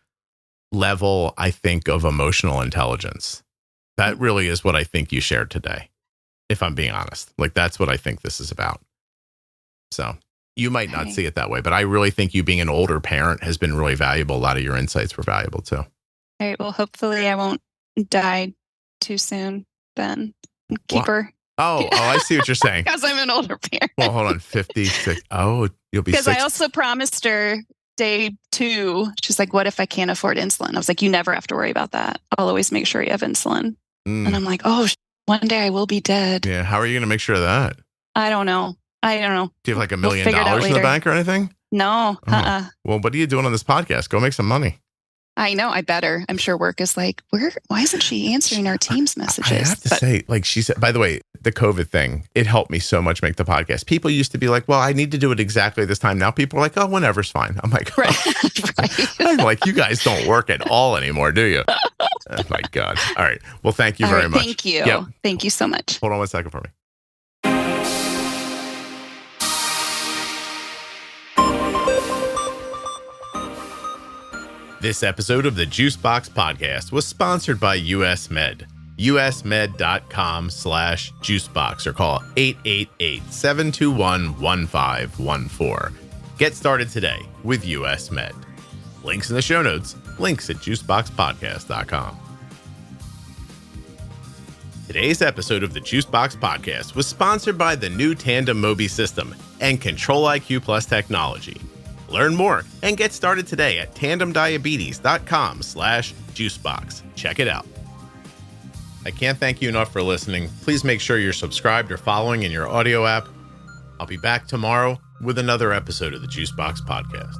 level, I think, of emotional intelligence. That really is what I think you shared today. If I'm being honest, like that's what I think this is about. So you might not see it that way, but I really think you being an older parent has been really valuable. A lot of your insights were valuable too. All right. Well, hopefully I won't die too soon then. Keep her. Oh, I see what you're saying. Because I'm an older parent. Well, hold on. 56. Oh, you'll be 60. Because I also promised her day 2. She's like, what if I can't afford insulin? I was like, you never have to worry about that. I'll always make sure you have insulin. And I'm like, oh, one day I will be dead. Yeah. How are you going to make sure of that? I don't know. Do you have like $1 million in the bank or anything? No. Well, what are you doing on this podcast? Go make some money. I know. I better. I'm sure work is like, why isn't she answering our team's messages? I have to say, like she said, by the way, the COVID thing, it helped me so much make the podcast. People used to be like, well, I need to do it exactly this time. Now people are like, oh, whenever's fine. I'm like, I'm like, you guys don't work at all anymore, do you? Oh my God. All right. Well, thank you very much. Thank you. Yep. Thank you so much. Hold on 1 second for me. This episode of the Juicebox Podcast was sponsored by US Med. usmed.com/juicebox or call 888-721-1514. Get started today with US Med. Links in the show notes, links at juiceboxpodcast.com. Today's episode of the Juicebox Podcast was sponsored by the new Tandem Mobi system and Control-IQ Plus technology. Learn more and get started today at tandemdiabetes.com/juicebox. Check it out. I can't thank you enough for listening. Please make sure you're subscribed or following in your audio app. I'll be back tomorrow with another episode of the Juicebox Podcast.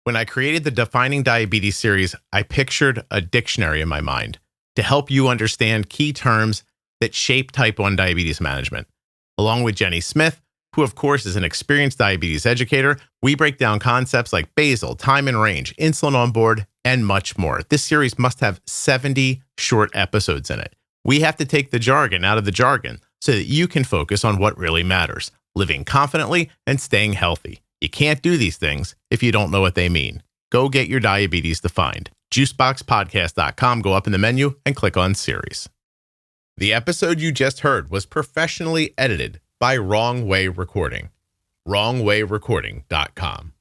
When I created the Defining Diabetes series, I pictured a dictionary in my mind to help you understand key terms that shape type 1 diabetes management. Along with Jenny Smith, who of course is an experienced diabetes educator, we break down concepts like basal, time and range, insulin on board, and much more. This series must have 70 short episodes in it. We have to take the jargon out of the jargon so that you can focus on what really matters, living confidently and staying healthy. You can't do these things if you don't know what they mean. Go get your diabetes defined. Juiceboxpodcast.com, go up in the menu and click on series. The episode you just heard was professionally edited by Wrong Way Recording. WrongWayRecording.com.